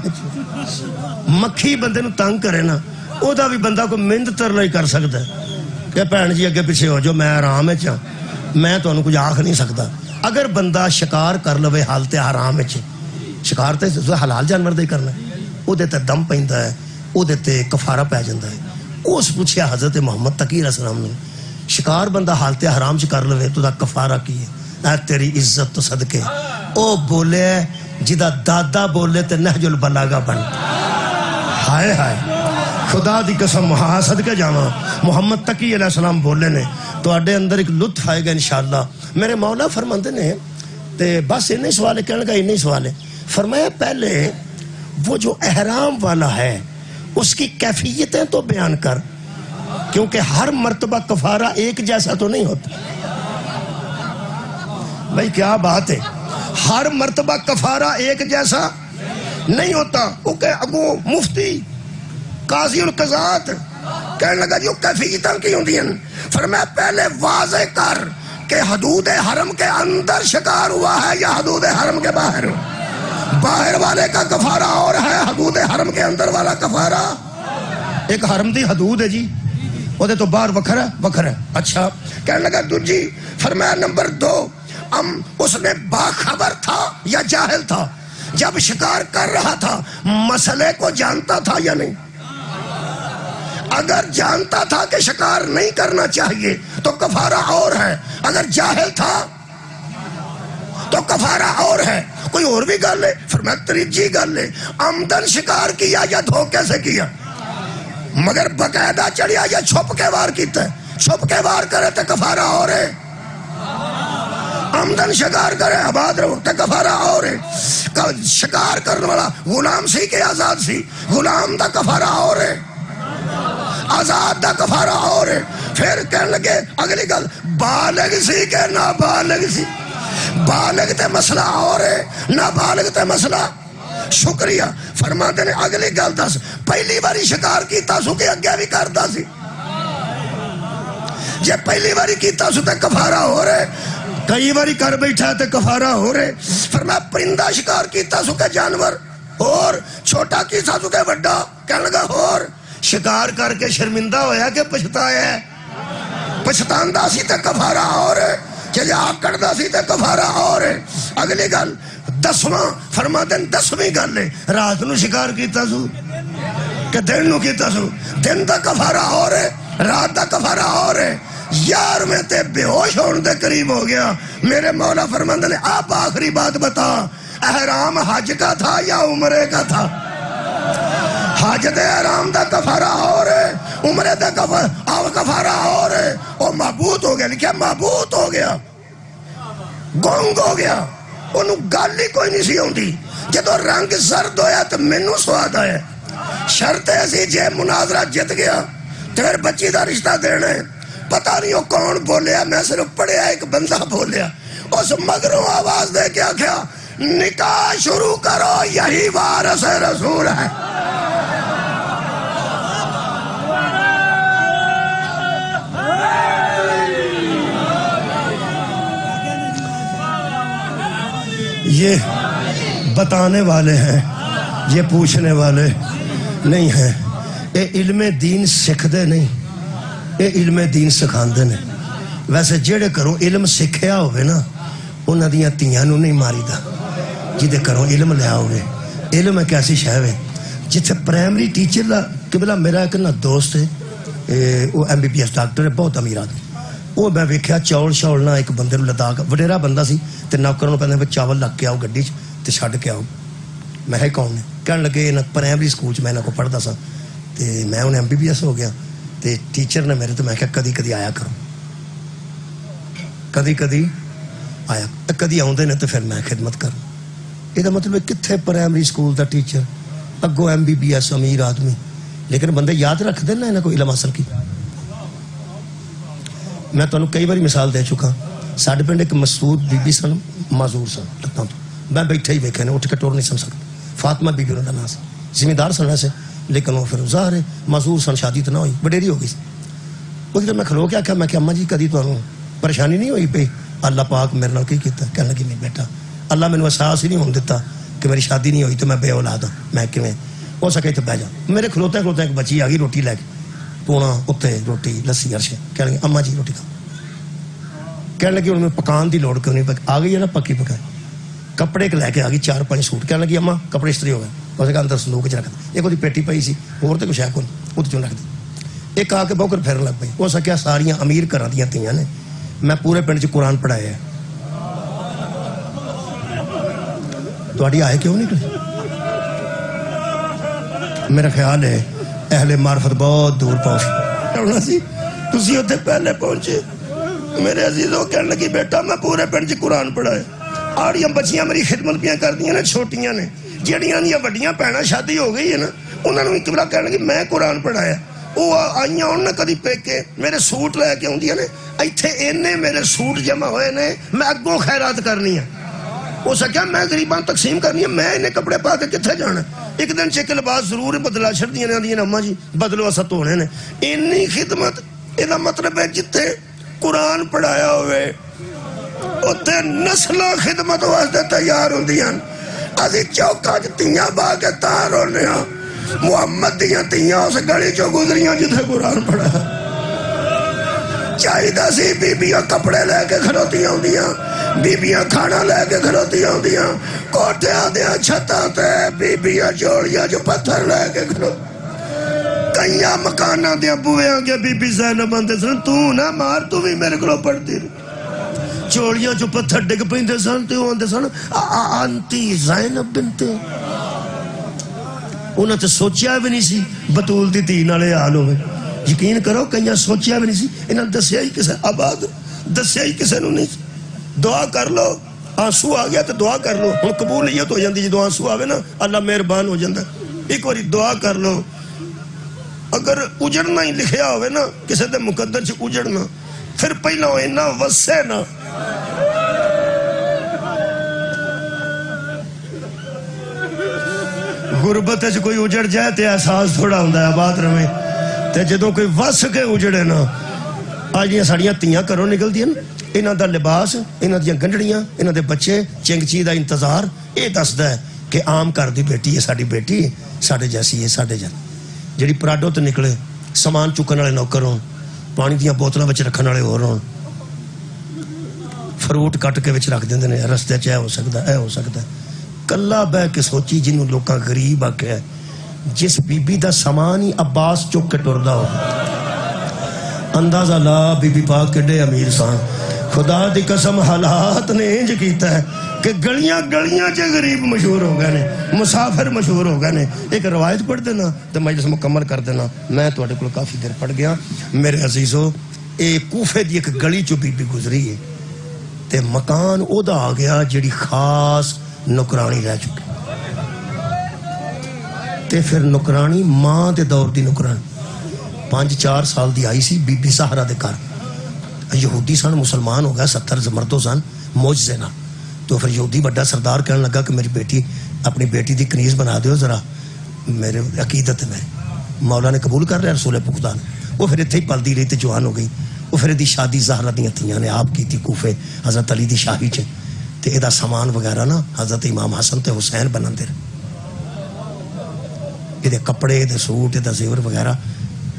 مکھی بندے نو تنگ کرے نا, او دا بھی بندہ کو مند ترلا ہی کر سکتا ہے کہ بھین جی اگے پیچھے ہو جو, میں آرام وچ ہاں, میں تانوں کچھ آکھ نہیں سکدا. اگر بندہ شکار کر لوے حالت حرام وچ, شکار تے حلال جانور دے کرنا, او دے تے دم پیندا ہے, او دے تے کفارہ پہ جاندا ہے. اس پوچھیا حضرت محمد تقی علیہ السلام نے, شکار بندہ حالت حرام چ کر لوے تو دا کفارہ کی ہے؟ اے تیری عزت تو صدقے او بولے جدا دادا بولے تے نہج البلاغہ بن. ہائے ہائے خدا دی قسم, ہاں صدقے جاواں محمد تقی علیہ السلام بولے نے تو اڈے اندر ایک لطف آئے گا انشاءاللہ. میرے مولا فرماندے نے تے بس انہیں سوال ہے, کہنے کا انہیں سوال ہے. فرمایا پہلے وہ جو احرام والا ہے اس کی کیفیتیں تو بیان کر, کیونکہ ہر مرتبہ کفارہ ایک جیسا تو نہیں ہوتا. بھائی کیا بات ہے, ہر مرتبہ کفارہ ایک جیسا نہیں ہوتا. وہ کہ اگو مفتی قاضی القضات کہنے لگا جو کیفیتاں کی ہوندی ہیں، فرمایا پہلے واضح کر کہ حدود حرم کے اندر شکار ہوا ہے یا حدود حرم کے باہر؟ باہر والے کا کفارہ اور ہے، حدود حرم کے اندر والا کفارہ ایک حرم دی حدود ہے جی، وہ تو باہر وکھر ہے. اچھا کہنے لگا دوجی، فرمایا نمبر 2 اس نے باخبر تھا یا جاہل تھا؟ جب شکار کر رہا تھا مسئلے کو جانتا تھا یا نہیں؟ اگر جانتا تھا کہ شکار نہیں کرنا چاہیے تو کفارہ اور ہے، اگر جاہل تھا تو کفارہ اور ہے. کوئی اور بھی گل ہے؟ فرمایا تریجی گل ہے، عمدن شکار کیا یا دھوکے سے کیا؟ مگر باقاعدہ چڑھیا یا چھپ کے وار کیتا ہے؟ چھپ کے وار کرے تو کفارہ اور ہے، عمدن شکار کرے آباد رہو تو کفارہ اور ہے. شکار کرنے والا غلام سی کہ آزاد سی؟ غلام دا کفارہ اور ہے، آزاد دا کفارہ اور ہے. پھر کہنے لگے اگلی گل، بالغ سی کہ نابالغ سی؟ بالغ تے مسئلہ اور ہے، نابالغ تے مسئلہ. شکریہ. فرماتے نے اگلی گل دس، پہلی باری شکار کیتا سو کہ اگے بھی کردا سی؟ جے پہلی باری کیتا سو تے کفارہ ہو رہے، کئی باری کر بیٹھا تے کفارہ ہو رہے. فرمایا پرندہ شکار کیتا سو کہ جانور؟ اور چھوٹا کیتا سو کہ بڑا؟ کہنے لگا اور. شکار کر کے شرمندہ ہویا کہ پچھتایا ہے؟ پچھتاندہ سی تے کفارہ اور ہے، کہ آکڑدا سی تے کفارہ اور ہے. اگلی گل 10واں فرماتے ہیں 10ویں گل ہے، رات نو شکار کیتا سو کہ دن نو کیتا سو؟ دن دا کفارہ اور ہے، رات دا کفارہ اور ہے. یار میں تے بے ہوش ہونے دے قریب ہو گیا. میرے مولا فرماتے ہیں آپ آخری بات بتا، احرام حج کا تھا یا عمرے کا تھا؟ حج دے احرام دا کفارہ اور ہے، عمرے دا کفارہ اور ہے. وہ معبود ہو گیا، لکھا معبود ہو گیا، گونگ ہو گیا، انہوں گل ہی کوئی نہیں سی ہوندی. جدو رنگ زرد ہویا تو مینوں سواد آیا. شرط ایسی جے مناظرہ جت گیا تیرے بچی دا رشتہ دینا ہے. پتہ نہیں وہ کون بولیا، میں صرف پڑھیا ایک بندہ بولیا، اس مگروں آواز دے کے آکھیا نکاح شروع کرو یہی وارث رسول ہے. یہ بتانے والے ہیں، یہ پوچھنے والے نہیں ہیں. اے علم دین سکھ دے نہیں، اے علم دین سکھاندے نے. ویسے جیڑے کرو علم سکھیا ہوئے نا انہاں دیاں تیاں نو نہیں ماری دا، جدے کرو علم لیا ہوئے. علم ایک ایسی شے ہے جتھے پرائمری ٹیچر دا قبلہ میرا ایک نا دوست ہے، وہ MBBS ڈاکٹر ہے، بہت امیر آدمی. وہ میں ویکھیا چاول شاول نہ ایک بندے نو لدا کے وڈیرا بندہ سی تے نوکر نو کہندا چاول لگ کے آؤ گڈی چ تے چھڈ کے آؤ. میں ہے کون نے؟ کہن لگے نا پرائمری سکول چ میں انہاں کو پڑھدا سا تے میں انہیں MBBS ہو گیا تے ٹیچر نے میرے تو میں کہا کدی کدی آیا کرو، کدی کدی آیا، کدی آؤندے نے تو پھر میں خدمت کروں. یہ مطلب کتنے پرائمری سکول دا ٹیچر اگوں MBBS امیر آدمی، لیکن بندے یاد رکھ دیں نا انہیں کوئی علم حاصل کی. میں تمہیں کئی باری مثال دے چکا. ساڈے پنڈ ایک مسعود بی بی سن، معذور سن لتاں تو، میں بیٹھے ہی ویکھے نے، اٹھ کے ٹور نہیں سن سکتا. فاطمہ بی بی انہوں کا نام سی، زمیندار سن ایسے، لیکن وہ پھر ظاہر ہے معذور سن، شادی تو نہ ہوئی، وڈیری ہو گئی. وہ جب میں کھلو کے آخیا میں کہ اماں جی کدی تمہیں پریشانی نہیں ہوئی پی اللہ پاک میرے نال کی کیتا؟ کہنے لگی نہیں بیٹا اللہ مینوں احساس ہی نہیں ہونے دیتا کہ میری شادی نہیں ہوئی تو میں بے اولاد ہوں. میں کیویں ہو سکے تو بہ جا. میرے کھلوتے کھلوتے ایک بچی آ گئی روٹی لے کے، پونا اتنے روٹی لسی عرشے، کہنے لگی اماں جی روٹی کھاؤ. کہنے لگی ہوں میں پکان دی لوڑ کیوں نہیں، آ گئی ہے نا پکی پکائی. کپڑے لے کے آ گئی 4-5 سوٹ. کہنے لگی اماں کپڑے استری ہو گئے. اس کے اندر صندوق چ رکھ دی. ایک وہ پیٹی پئی سی اور تو کچھ ہے کون، وہ چوں رکھ دی. ایک آ کے بوکر پھرن لگ پئی. ہو سکیا ساریاں امیر گھراں دیاں تھیاں نے. میں پورے پنڈ چ قرآن پڑھایا ہے. تہاڈی آئے کیوں نہیں کرے؟ میرا خیال ہے اہل معرفت بہت دور پہنچ سی، تسی اتنے پہلے پہنچے. میرے عزیزوں کہنے لگی بیٹا میں پورے پنڈ چ قرآن پڑھایا. آڑیاں بچیاں میری خدمت پیاں کر دیاں نے، چھوٹیاں نے، جہڑیاں دیاں وڈیاں بھੈਣਾں شادی ہو گئی ہے نا انہوں نے قبلہ کہنے لگی میں قرآن پڑھایا. وہ آئیاں انہوں نے کدی پیکے میرے سوٹ لے کے آدیاں نے، ایتھے اینے میرے سوٹ جمع ہوئے نے، میں اگوں خیرات کرنی ہے. اس آخیا میں غریباں تقسیم کرنی ہے، میں انہیں کپڑے پا کے کتنے جانا؟ ایک دن چ ایک لباس ضرور بدلا چھڑدیاں نے، آندیاں اما جی بدلو اسا دھونے نے۔ اینی خدمت، یہ مطلب ہے جتھے قرآن پڑھایا ہوئے اتنے نسلاں خدمت واسطے تیار ہوندیاں۔ اسی چوکاں چ تیاں با کے تار ہونے ہاں، محمد دیاں تیاں اس گلی چوں گزریاں جتھے قرآن پڑھایا۔ چاہیدہ سی بیبیاں کپڑے لے کے کھلوتیاں ہوندیاں، بیبیاں کھانا لے کے کھلوتیاں ہوندیاں، کوٹھیاں دیاں چھتاں تے بیبیاں جوڑیاں جو پتھر لے کے کھلوتیاں۔ کئیاں مکاناں دیاں بویاں کے بی بی زینب آندے سن تو نہ مار، تو بھی میرے کو پڑھتی رہی۔ چوڑیاں جو پتھر ڈگ پیندے سن تو آندے سن آنٹی زینب بنتے۔ انہاں تے سوچیا بھی نہیں سی بطول دی دھی نالے حال ہوئے۔ یقین کرو کئیاں سوچیا بھی نہیں سی، انہاں دسیا ہی کسے آباد دسیا ہی کسے نو نہیں سی۔ دعا کر لو، آنسو آ گیا تو دعا کر لو، ہن قبولیت ہو جاندی جدوں آنسو آوے نا اللہ مہربان ہو جاندا۔ ایک باری دعا کر لو، اگر اجڑنا ہی لکھیا ہوئے نا کسے دے مقدر چ اجڑنا، پھر پہلا اینا وسے نا۔ غربت چ کوئی اجڑ جائے تے احساس تھوڑا ہوندا ہے آباد رہے، تے جدوں کوئی وس کے اجڑے نا۔ آج یہ ساڑیاں تیاں کرو نکل دیا نا، انہاں دا لباس، انہاں دیاں گنڈڑیاں، انہاں دے بچے چنگچی دا انتظار، یہ دسدا ہے کہ عام گھر دی بیٹی ہے، ساڈی بیٹی ہے، ساڈے جیسی ہے، ساڈے جیسی جڑی پراڈو تو نکلے، سامان چکن والے نوکر ہون، پانی دیاں بوتلاں وچ رکھن والے ہور ہون، فروٹ کٹ کے وچ رکھ دیندے نے، رستے چ ہو سکدا ہے، ہو سکدا ہے۔ کلا بہ کے سوچی جنوں لوکاں غریب آکھیا، جس بی بی دا سامان ہی عباس چک کے ٹردا ہو۔ اندازہ لا بی بی پاک کڈے امیر سان، خدا دی قسم حالات نے انج کیتا ہے کہ گلیاں گلیاں چ غریب مشہور ہو گئے نے، مسافر مشہور ہو گئے نے۔ ایک روایت پڑھ دینا تو مجلس مکمل کر دینا، میں تواڈے کول کافی دیر پڑھ گیا۔ میرے عزیزو، اے کوفے دی ایک گلی چوں بی بی گزری ہے تے مکان او دا آ گیا جڑی خاص نکرانی رہ چکی، تے پھر نکرانی ماں دے دور دی نکرانی 5-4 سال دی آئی سی، بی بی سہرا دے گھر۔ یہودی سن، مسلمان ہو گیا، 70 مردوں سن موجزے نال۔ تو پھر یہودی بڑا سردار کہنے لگا کہ میری بیٹی، اپنی بیٹی دی کنیز بنا دیو ذرا، میرے عقیدت میں مولا نے قبول کر لیا، رسول پختہ نے۔ وہ پھر اتھے ہی پلدی رہی تے جوان ہو گئی۔ وہ پھر دی شادی زہرا دیاں تھیاں نے آپ کی تھی کوفے حضرت علی دی شاہی چ، تے ادا سامان وغیرہ نا حضرت امام حسن تے حسین بنن دے، یہ کپڑے دے سوٹ دا زیور وغیرہ۔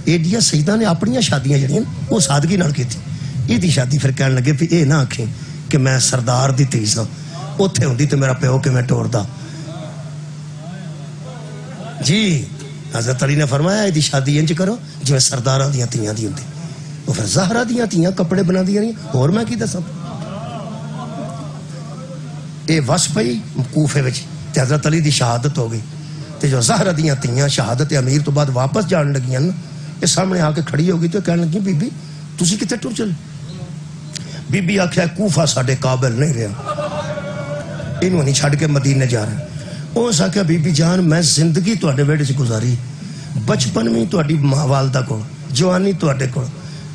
ایڈیاں سیدہ نے اپنی شادیاں جڑیاں وہ سادگی نال کیتی۔ یہ دی شادی پھر کہنے لگے بھی اے نہ آکھیں کہ میں سردار دی تھی سا، اوتھے ہوندی تے میرا پیو کہ میں ٹوردا۔ جی حضرت علی نے فرمایا یہ دی شادی انج کرو جو سرداراں دیاں تیاں دی ہوندی۔ وہ پھر زہرا دیاں تیاں کپڑے بنا دیاں نہیں، اور میں کی دساں۔ اے وس پئی کوفے وچ تے حضرت علی دی شہادت ہو گئی، تے جو زہرا دیاں تیاں شہادت امیر تو بعد واپس جان لگیاں نا، یہ سامنے آ کے کھڑی ہو گئی تو کہنے لگی بی بی تسی کتے ٹر چلے؟ بی بی آکھیا کوفہ ساڈے قابل نہیں رہا، انہوں نہیں چھڑ کے مدینے جا رہے۔ اس آکھیا بی بی جان میں زندگی تواڈے ویڑے چ گزاری، بچپن میں تواڈی ماں والدہ کو، جوانی تواڈے کو،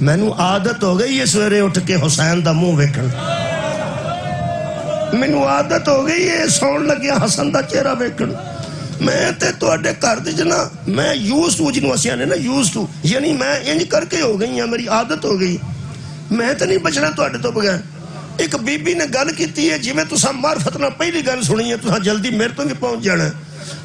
مینوں عادت ہو گئی ہے سویرے اٹھ کے حسین دا منہ ویکھن، مینوں عادت ہو گئی ہے سون لگیا حسن دا چہرہ ویکھن۔ میں تے تواڈے گھر دے جنا میں یوز ٹو جنوں اسیاں نے نا یوز ٹو، یعنی میں انج کر کے ہو گئی ہاں، میری عادت ہو گئی، میں تے نہیں بچنا تواڈے تو بغیر۔ ایک بی بی نے گل کیتی ہے جویں تساں معرفت نال پہلی گل سنی ہے، تساں جلدی میرے تو بھی پہنچ جانا ہے۔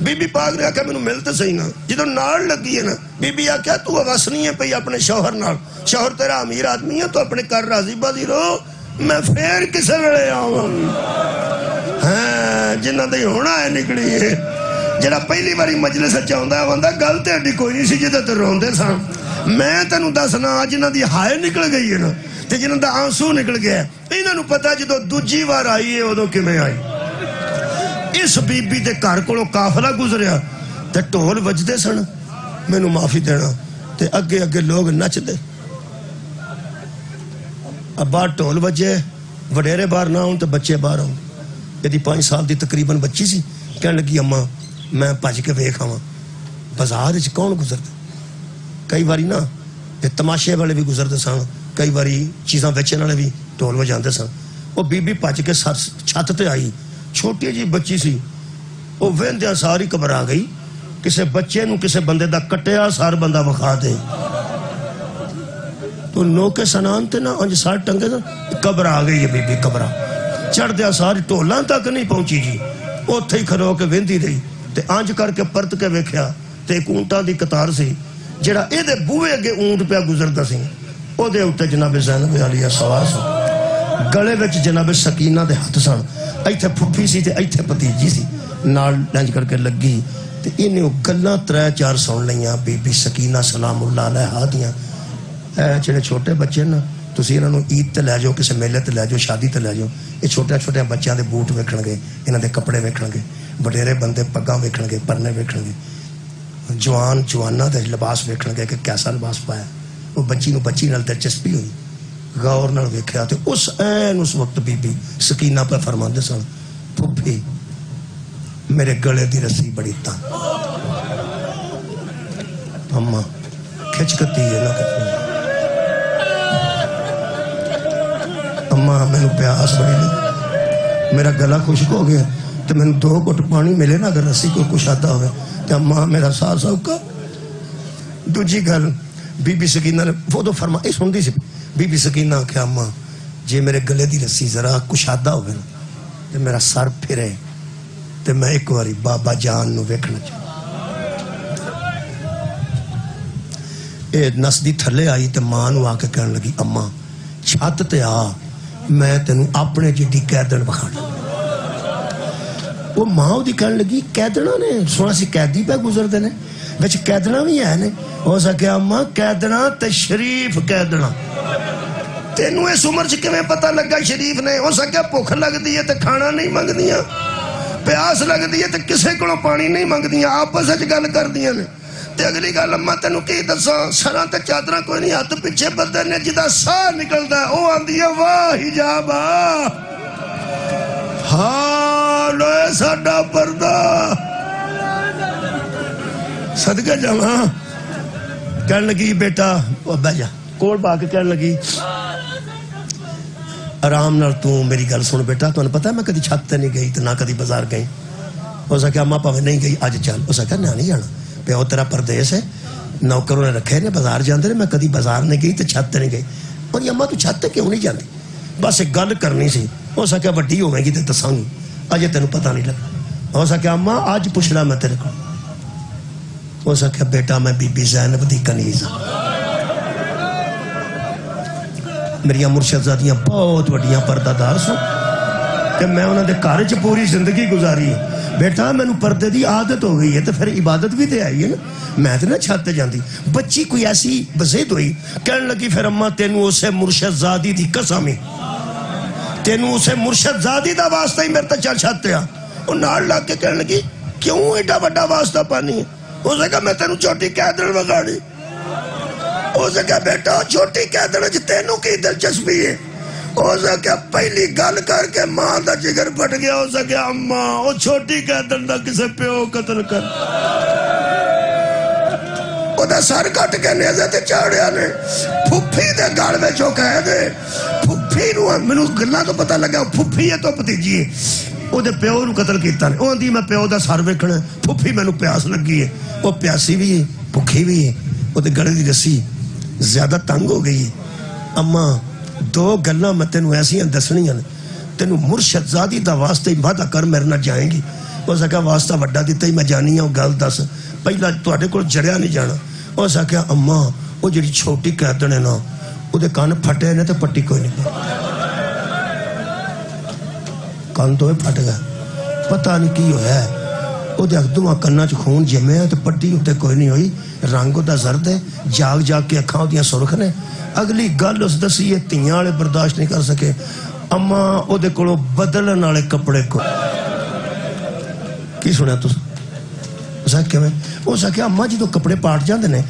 بی بی پاک نے آکھیا مینوں مل تے صحیح نا، جدوں نال لگی ہے نا بی بی آکھیا تو وس نہیں ہے پئی اپنے شوہر نال، شوہر تیرا امیر آدمی ہے، تو اپنے گھر راضی باضی رہو، میں پھر کسے ویلے آواں۔ ہاں جنہاں دی ہونا ہے نکلی ہے، جڑا پہلی باری مجلس چاہندا ہے بندہ گل تے اڈی کوئی نہیں سی جدے تے روندے سن۔ میں تینوں دسنا جنہاں دی ہائے نکل گئی ہے نا تے جنہاں دا آنسو نکل گیا، انہاں نوں پتہ جدوں دوجی وار آئی ہے ادوں کیویں آئی۔ اس بی بی دے گھر کولوں قافلہ گزریا تے ڈھول وجدے سن، مینوں معافی دینا، تے اگے اگے لوگ نچدے، اب باہر ڈھول وجے، وڈیرے باہر نہ ہون تے بچے باہر آؤ۔ یہ 5 سال دی تقریباً بچی سی، کہنے لگی اماں میں بھج کے ویکھ آواں بازار وچ کون گزردا۔ کئی باری نا یہ تماشے والے بھی گزرتے سن، کئی باری چیزاں بیچن والے بھی ڈھول وجاندے سن۔ وہ بی بی بھج کے چھت تے آئی چھوٹی جی بچی سی وہ وہندیا ساری گھبرا گئی کسے بچے نو کسے بندے دا کٹیا سار بندہ وکھا دے تو نو کے سنان تے نا انج سار ٹنگے نا گھبرا گئی یہ بی بی گھبرا چڑھ دیا ساری ٹولان تک نہیں پہنچی جی اوتھے ہی کھڑو کے وہندی رہی تے آنج کر کے پرت کے ویکھیا تے ایک اونٹاں دی قطار سی جڑا اے دے بوئے اگے اونٹ پہ گزردا سی او دے اوتے جناب زینب علیہ سوار سی گلے وچ جناب سکینہ دے ہاتھ سن ایتھے پھپھی سی تے ایتھے بھتیجی سی نال لنج کر کے لگی تے انہیں گلاں 3-4 سن لیاں بی بی سکینہ سلام اللہ علیہا دیاں اے جڑے چھوٹے بچے نا تسی انہاں نوں عید تے لے جاؤ کسے میلے تے لے جاؤ شادی تے لے جاؤ یہ چھوٹے چھوٹے بچیاں دے بوٹ ویکھن گے انہاں دے کپڑے ویکھن گے وڈیرے بندے پگاں ویکھن گے پرنے ویکھن گے جوان جواناں دے لباس ویکھن گے کہ کیسا لباس پایا وہ بچی نو بچی نال دلچسپی ہوئی غور نال ویکھیا تے اس وقت بی بی سکینہ پہ فرماندے سن پھپھی میرے گلے دی رسی بڑی تنگ اماں کھچ کتی ہے نا کتنی اماں میں نے پیاس بڑی لگی میرا گلا خشک ہو گیا تو میں نے 2 گھٹ پانی ملے نا اگر رسی کو کشادہ ہوئے تو اماں میرا ساس اوکا دوجی گل بی بی سکینہ نے وہ تو فرمائی سن دی سی بی بی سکینہ کہ اماں جے میرے گلے دی رسی ذرا کشادہ ہوئے نا تو میرا سر پھرے تو میں ایک واری بابا جان نو ویکھنا چاہوں اے نس دی تھلے آئی تو ماں نو آ کے کہنے لگی اماں چھت تے آ میں تینوں اپنے جڈی قیدن بکھانا وہ ماں دی کہنے لگی قیدنا نے سونا سی قیدی پہ گزر دینے بچ قیدنا بھی ہے نے ہو سکے اماں قیدنا تے شریف قیدنا تینوں اس عمر چ کیویں پتہ لگا شریف نے ہو سکے بھوک لگدی ہے تے کھانا نہیں منگدیاں پیاس لگدی ہے تے کسے کولوں پانی نہیں منگدیاں آپس وچ گل کردیاں نے تے اگلی گل اماں تینوں کی دساں سراں تے چادراں کوئی نہیں ہاتھ پیچھے بندے نے جدا ساہ نکلدا ہے او آندی ہے واہ حجابا ہاں لوے ساڈا پردہ صدقہ جاواں کہنے لگی بیٹا بیٹھ جا کول پا کے کہنے لگی آرام نال تو میری گل سن بیٹا تمہیں پتہ ہے میں کدی چھت تے نہیں گئی تے نہ کدی بازار گئی ہو سکیا اماں پاویں نہیں گئی اج چل ہو سکیا نہ نہیں جانا پیو تیرا پردیس ہے نوکروں نے رکھے نے بازار جاندے نے میں کدی بازار نہیں گئی تے چھت تے نہیں گئی اور اماں تو چھت تے کیوں نہیں جاندی بس ایک گل کرنی سی ہو سکیا وڈی ہوے گی تے دساں گی اجے تینوں پتہ نہیں لگا ہو سکیا اماں اج پوچھنا میں تیرے کو ہو سکیا بیٹا میں بی بی زینب دی کنیز میری مرشد زادیاں بہت وڈیاں پردہ دار سن کہ میں انہوں نے گھر چ پوری زندگی گزاری بیٹا میں پردے دی عادت ہو گئی ہے تو پھر عبادت بھی تے آئی ہے نا میں تو نہ چھت جاندی بچی کوئی ایسی بزید ہوئی کہنے لگی پھر اماں تینوں اسے مرشد زادی دی قسم تینوں اسے مرشد زادی دا واسطہ ہی میرے تے چل چھت آ وہ نال لگ کے کہنے لگی کیوں ایڈا بڑا واسطہ پانی ہے ہو سکا میں تینوں چھوٹی قیدن وگاڑی ہو سکا بیٹا چھوٹی قیدن چ تینوں کی دلچسپی ہے ہو سکیا پہلی گل کر کے ماں دا جگر پھٹ گیا ہو سکیا اماں وہ چھوٹی قیدن دا کسے پیو قتل کر وہ دا سر کٹ کے نیزے تے چاڑیا نے پھپھی دے گھر میں جو کہہ دے پھپھی نو مینوں گلاں تو پتہ لگا پھپھی ہے تو بھتیجی ہے وہ دے پیو نو قتل کیتا نے وہ آندی میں پیو دا سر ویکھنا پھپھی مینوں پیاس لگی ہے وہ پیاسی بھی ہے بھوکھی بھی ہے وہ دے گلے دی رسی زیادہ تنگ ہو گئی ہے اماں 2 گلاں میں تینوں ایسیاں دسنیاں نے تینوں مرشد زادی دا واسطے ہی وعدہ کر میرے نہ جائیں گی ہو سکا واسطہ وڈا دیتا ہی میں جانی ہوں گل دس پہلا تواڈے کول جڑیا نہیں جانا ہو سکیا اماں وہ جڑی چھوٹی قیدن ہے نا وہ دے کان پھٹے نے تے پٹی کوئی نہیں کان تو پھٹ گیا پتہ نہیں کی ہویا ہے وہ دے اکدوما کناں چ خون جمے تے پٹی اتنے کوئی نہیں ہوئی رنگ دا زرد ہے جاگ جاگ کے اکھاں دیاں سرخ نے اگلی گل اس دسی ہے تیاں والے برداشت نہیں کر سکے اماں او دے کولوں بدلن والے کپڑے کو کی سنیا تس سک کیویں ہو سکیا اماں جدوں کپڑے پاٹ جاندے نے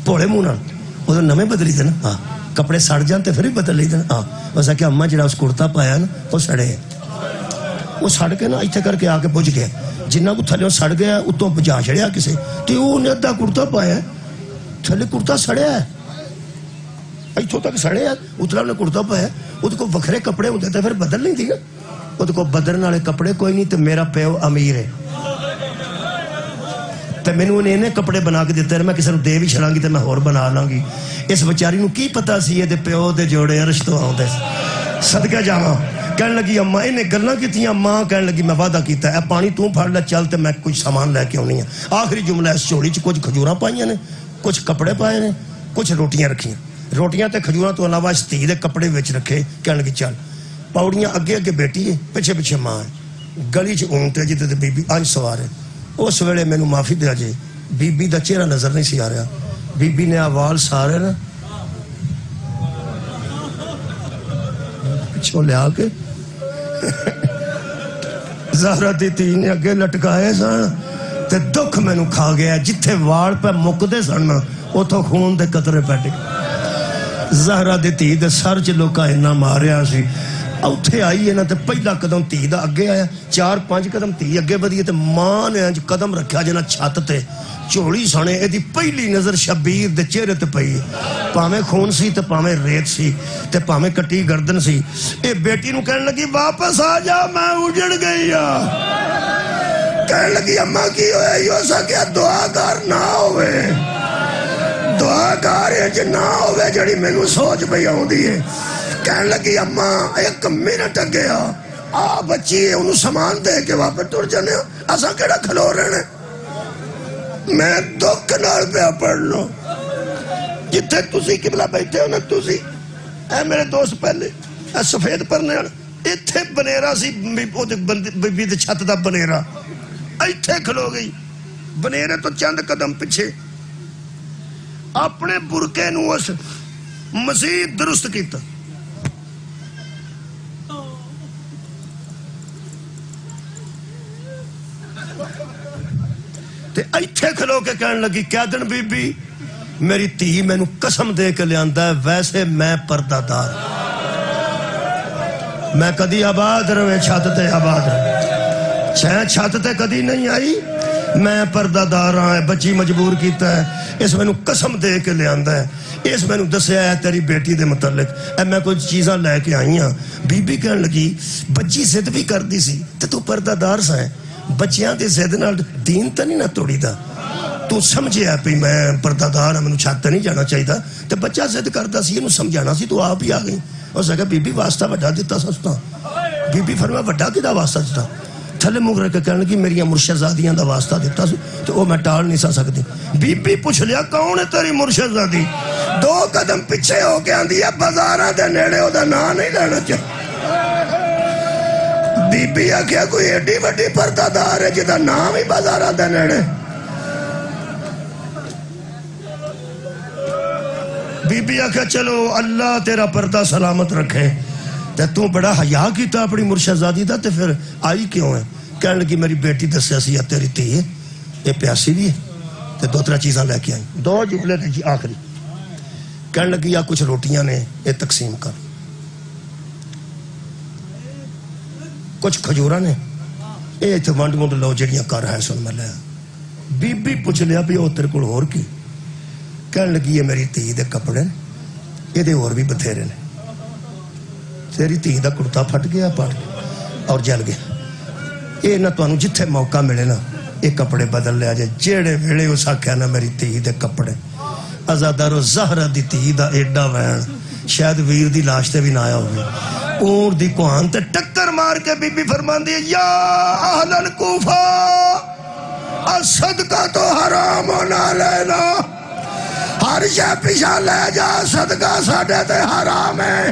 پھوڑے منہ نال او نویں بدلی دے نا ہاں کپڑے سڑ جان تے پھر ہی بدل لئی دے ہاں ہو سکیا اماں جڑا اس کرتا پایا نا وہ سڑے وہ سڑ کے نا ایتھے کر کے آ کے پہنچ گیا جنہ کو تھلے سڑ گیا اتوں بجا چڑھیا کسے تے وہ نے ادھا کرتا پایا تھلے کرتا سڑیا ہے ایتھوں تک سڑیا اتلا نے کرتا پایا وہ کو وکھرے کپڑے ہوندے تے پھر بدل نہیں دی وہ بدرن والے کپڑے کوئی نہیں تے میرا پیو امیر ہے تے مینوں انہیں کپڑے بنا کے دیتے میں کسی دے بھی چھڑاں گی تے میں ہور بنا لاں گی. اس بیچاری نو کی پتا سی یہ پیو دے جوڑے عرش تو آؤندے. صدقہ جاواں کہنے لگی اماں انہیں گلاں کیتیاں. ماں کہنے لگی میں وعدہ کیتا ہے پانی تو پھڑ لے چل تے میں کچھ سامان لے کے آنی ہے. آخری جملہ اس جوڑی چ کچھ کھجوراں پائیاں نے, کچھ کپڑے پائے نے, کچھ روٹیاں رکھیاں. روٹیاں تے کھجوراں تو علاوہ اس دھی دے کپڑے وچ رکھے. کہنے لگی چل پاؤڑیاں اگے اگے بیٹی ہے, پیچھے پیچھے ماں ہے. گلی چ اونٹ ہے جتے تے بی بی انج سوار ہے. اس ویلے مینوں معافی دیا جے بی بی دا چہرہ نظر نہیں سی آ رہا. بی بی نے وال سارے نا پچھوں لیا کے زہرا دی تھی نے اگے لٹکائے سن تے دکھ مینوں کھا گیا. جتھے وال پہ مکدے سن اتوں خون دے قطرے پہ ڈگ. زہرا دی تھی دے سر چ لوکاں اینا ماریا سی. اتھے آئی ہے نا تے پہلا قدم تھی دا اگے آیا, 4-5 قدم تھی اگے بدھی تے ماں نے انج قدم رکھا جنا چھت تے چوڑی سنے. ایدی پہلی نظر شبیر دے چہرے تے پئی, پاویں خون سی تے پاویں ریت سی تے پاویں کٹی گردن سی. اے بیٹی نو کہنے لگی واپس آ جا میں اجڑ گئی ہاں. کہنے لگی اماں کی ہویا یو سکیا دعا کر نہ ہوئے, دعا کر اج نہ ہوئے جڑی مینوں سوچ پئی آوندی ہے. کہنے لگی اماں 1 منٹ اگے آ بچی ہے انہوں سامان دے کے واپس ٹر جانے اساں کیڑا کھلو رہنے. میں دکھ نال پیا پڑھ لو جتھے تسی قبلہ بیٹھے ہو نا تسی اے میرے دوست پہلے اے سفید پرنے ایتھے بنیرا سی بی دے چھت دا بنیرا ایتھے کھلو گئی. بنیرے تو چند قدم پیچھے اپنے برکے نو اس مزید درست کیتا. تے ایتھے کھلو کے کہنے لگی کیا دن بی بی میری تھی میں نو قسم دے کے لے آندہ ہے ویسے میں پردہ دار میں کدی آباد روے چھت تے آباد روے چھت تے کدی نہیں آئی میں پردہ دار رہا ہے. بچی مجبور کیتا ہے اس میں نو قسم دے کے لے آندہ ہے. اس میں نو دسیا ہے تیری بیٹی دے متعلق میں کچھ چیزاں لے کے آئی ہاں. بی بی کہنے لگی بچی ضد بھی کر دی سی تے تو پردہ دار سا ہے بچیاں دے زید نال دین تا نہیں نہ توڑی دا. تو سمجھے ہے پی میں پردہ دار میں چھت تے نہیں جانا چاہیے دا تے بچہ زد کردا سی یہ سمجھانا سی تو آپ ہی آ گئی. اس نے کہا بی بی واسطہ وڈا دیتا سستا. بی بی فرمایا وڈا کدا واسطہ دیتا. تھلے منہ رکھ کے کہنے لگی میریاں مرشدزادیاں دا واسطہ دیتا سی تو وہ میں ٹال نہیں سکتی. بی بی پوچھ لیا کون ہے تیری مرشدزادی. 2 قدم پیچھے ہو کے آندی ہے بازاراں دے نیڑے او دا نام نہیں لینا چاہیے. بی بی آکھیا کوئی ایڈی وڈی پردہ دار ہے جدا نام ہی بازاراں دے نیڑے. بی بی آکھیا چلو اللہ تیرا پردہ سلامت رکھے تے تو بڑا حیا کیتا اپنی مرشدزادی دا تے پھر آئی کیوں ہے. کہنے لگی میری بیٹی دسیا سی تیری تھی ہے یہ پیاسی بھی ہے تے 2-3 چیزاں لے کے آئی. 2 جملے نے جی آخری. کہنے لگی یا کچھ روٹیاں نے یہ تقسیم کر, کچھ کھجوراں نے یہ اتنے ونڈ منڈ لو جڑیاں کر ہے سن میں لیا. بی بی پوچھ لیا بھی وہ تیرے کول ہور کی. کہنے لگی یہ میری تھی دے کپڑے یہ اور بھی بتھیرے نے. تیری تھی دا کرتا پھٹ گیا پٹ اور جل گیا. یہ نہ تانوں جتھے موقع ملے نا یہ کپڑے بدل لیا جائے. جیڑے ویلے اس آکھیا نا میری تھی دے کپڑے ازادارو زہرا دی تھی دا ایڈا وین شاید ویر دی لاش تے بھی نہ آیا ہوئے. اونٹ دی کوہان تے ٹکر مار کے بی بی فرمان دی یا اہل الکوفہ صدقہ تو حرام نہ لینا. ہر شے پیچھا لے جا صدقہ ساڈے تے حرام ہے.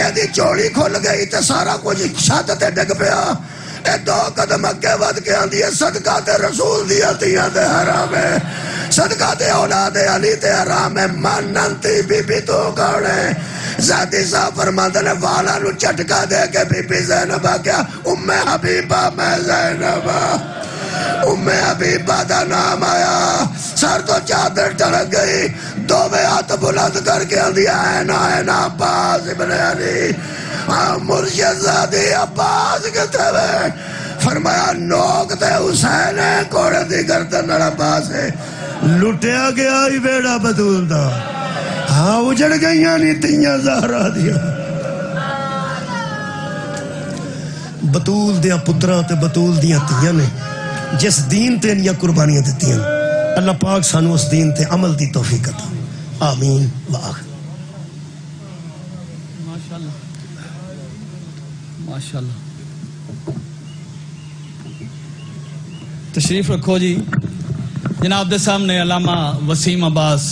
ایدی چوڑی کھل گئی تے سارا کچھ چھت تے ڈگ پیا. اے 2 قدم اگے ود کے آندی ہے صدقہ تے رسول دی عطیہ تے حرام ہے. صدقہ تے اولاد علی تے حرام ہے. ماننتی بی بی تو کون ہے. ذاتی صاحب فرماندے نے والا نو چٹکا دے کے بی بی زینب کیا ام حبیبہ میں زینب. ام حبیبہ دا نام آیا سر تو چادر ٹڑک گئی. 2 ہاتھ بلند کر کے آندی اینا عباس ابن علی مرشدزادی عباس کتے ہوئے. فرمایا نوک تے حسین ہے کوڑے دی گردن عباس ہے. لٹیا گیا ہی بیڑا بدول دا. ہاں اجڑ گئیاں نہیں تیاں زہرا دیا. بطول دیا پتراں تے بطول دیا تیاں نے جس دین تے انیا قربانیاں دیتی ہیں اللہ پاک سانو اس دین تے عمل دی توفیق عطا آمین وآخر ماشاءاللہ تشریف رکھو جی جناب دے سامنے علامہ وسیم عباس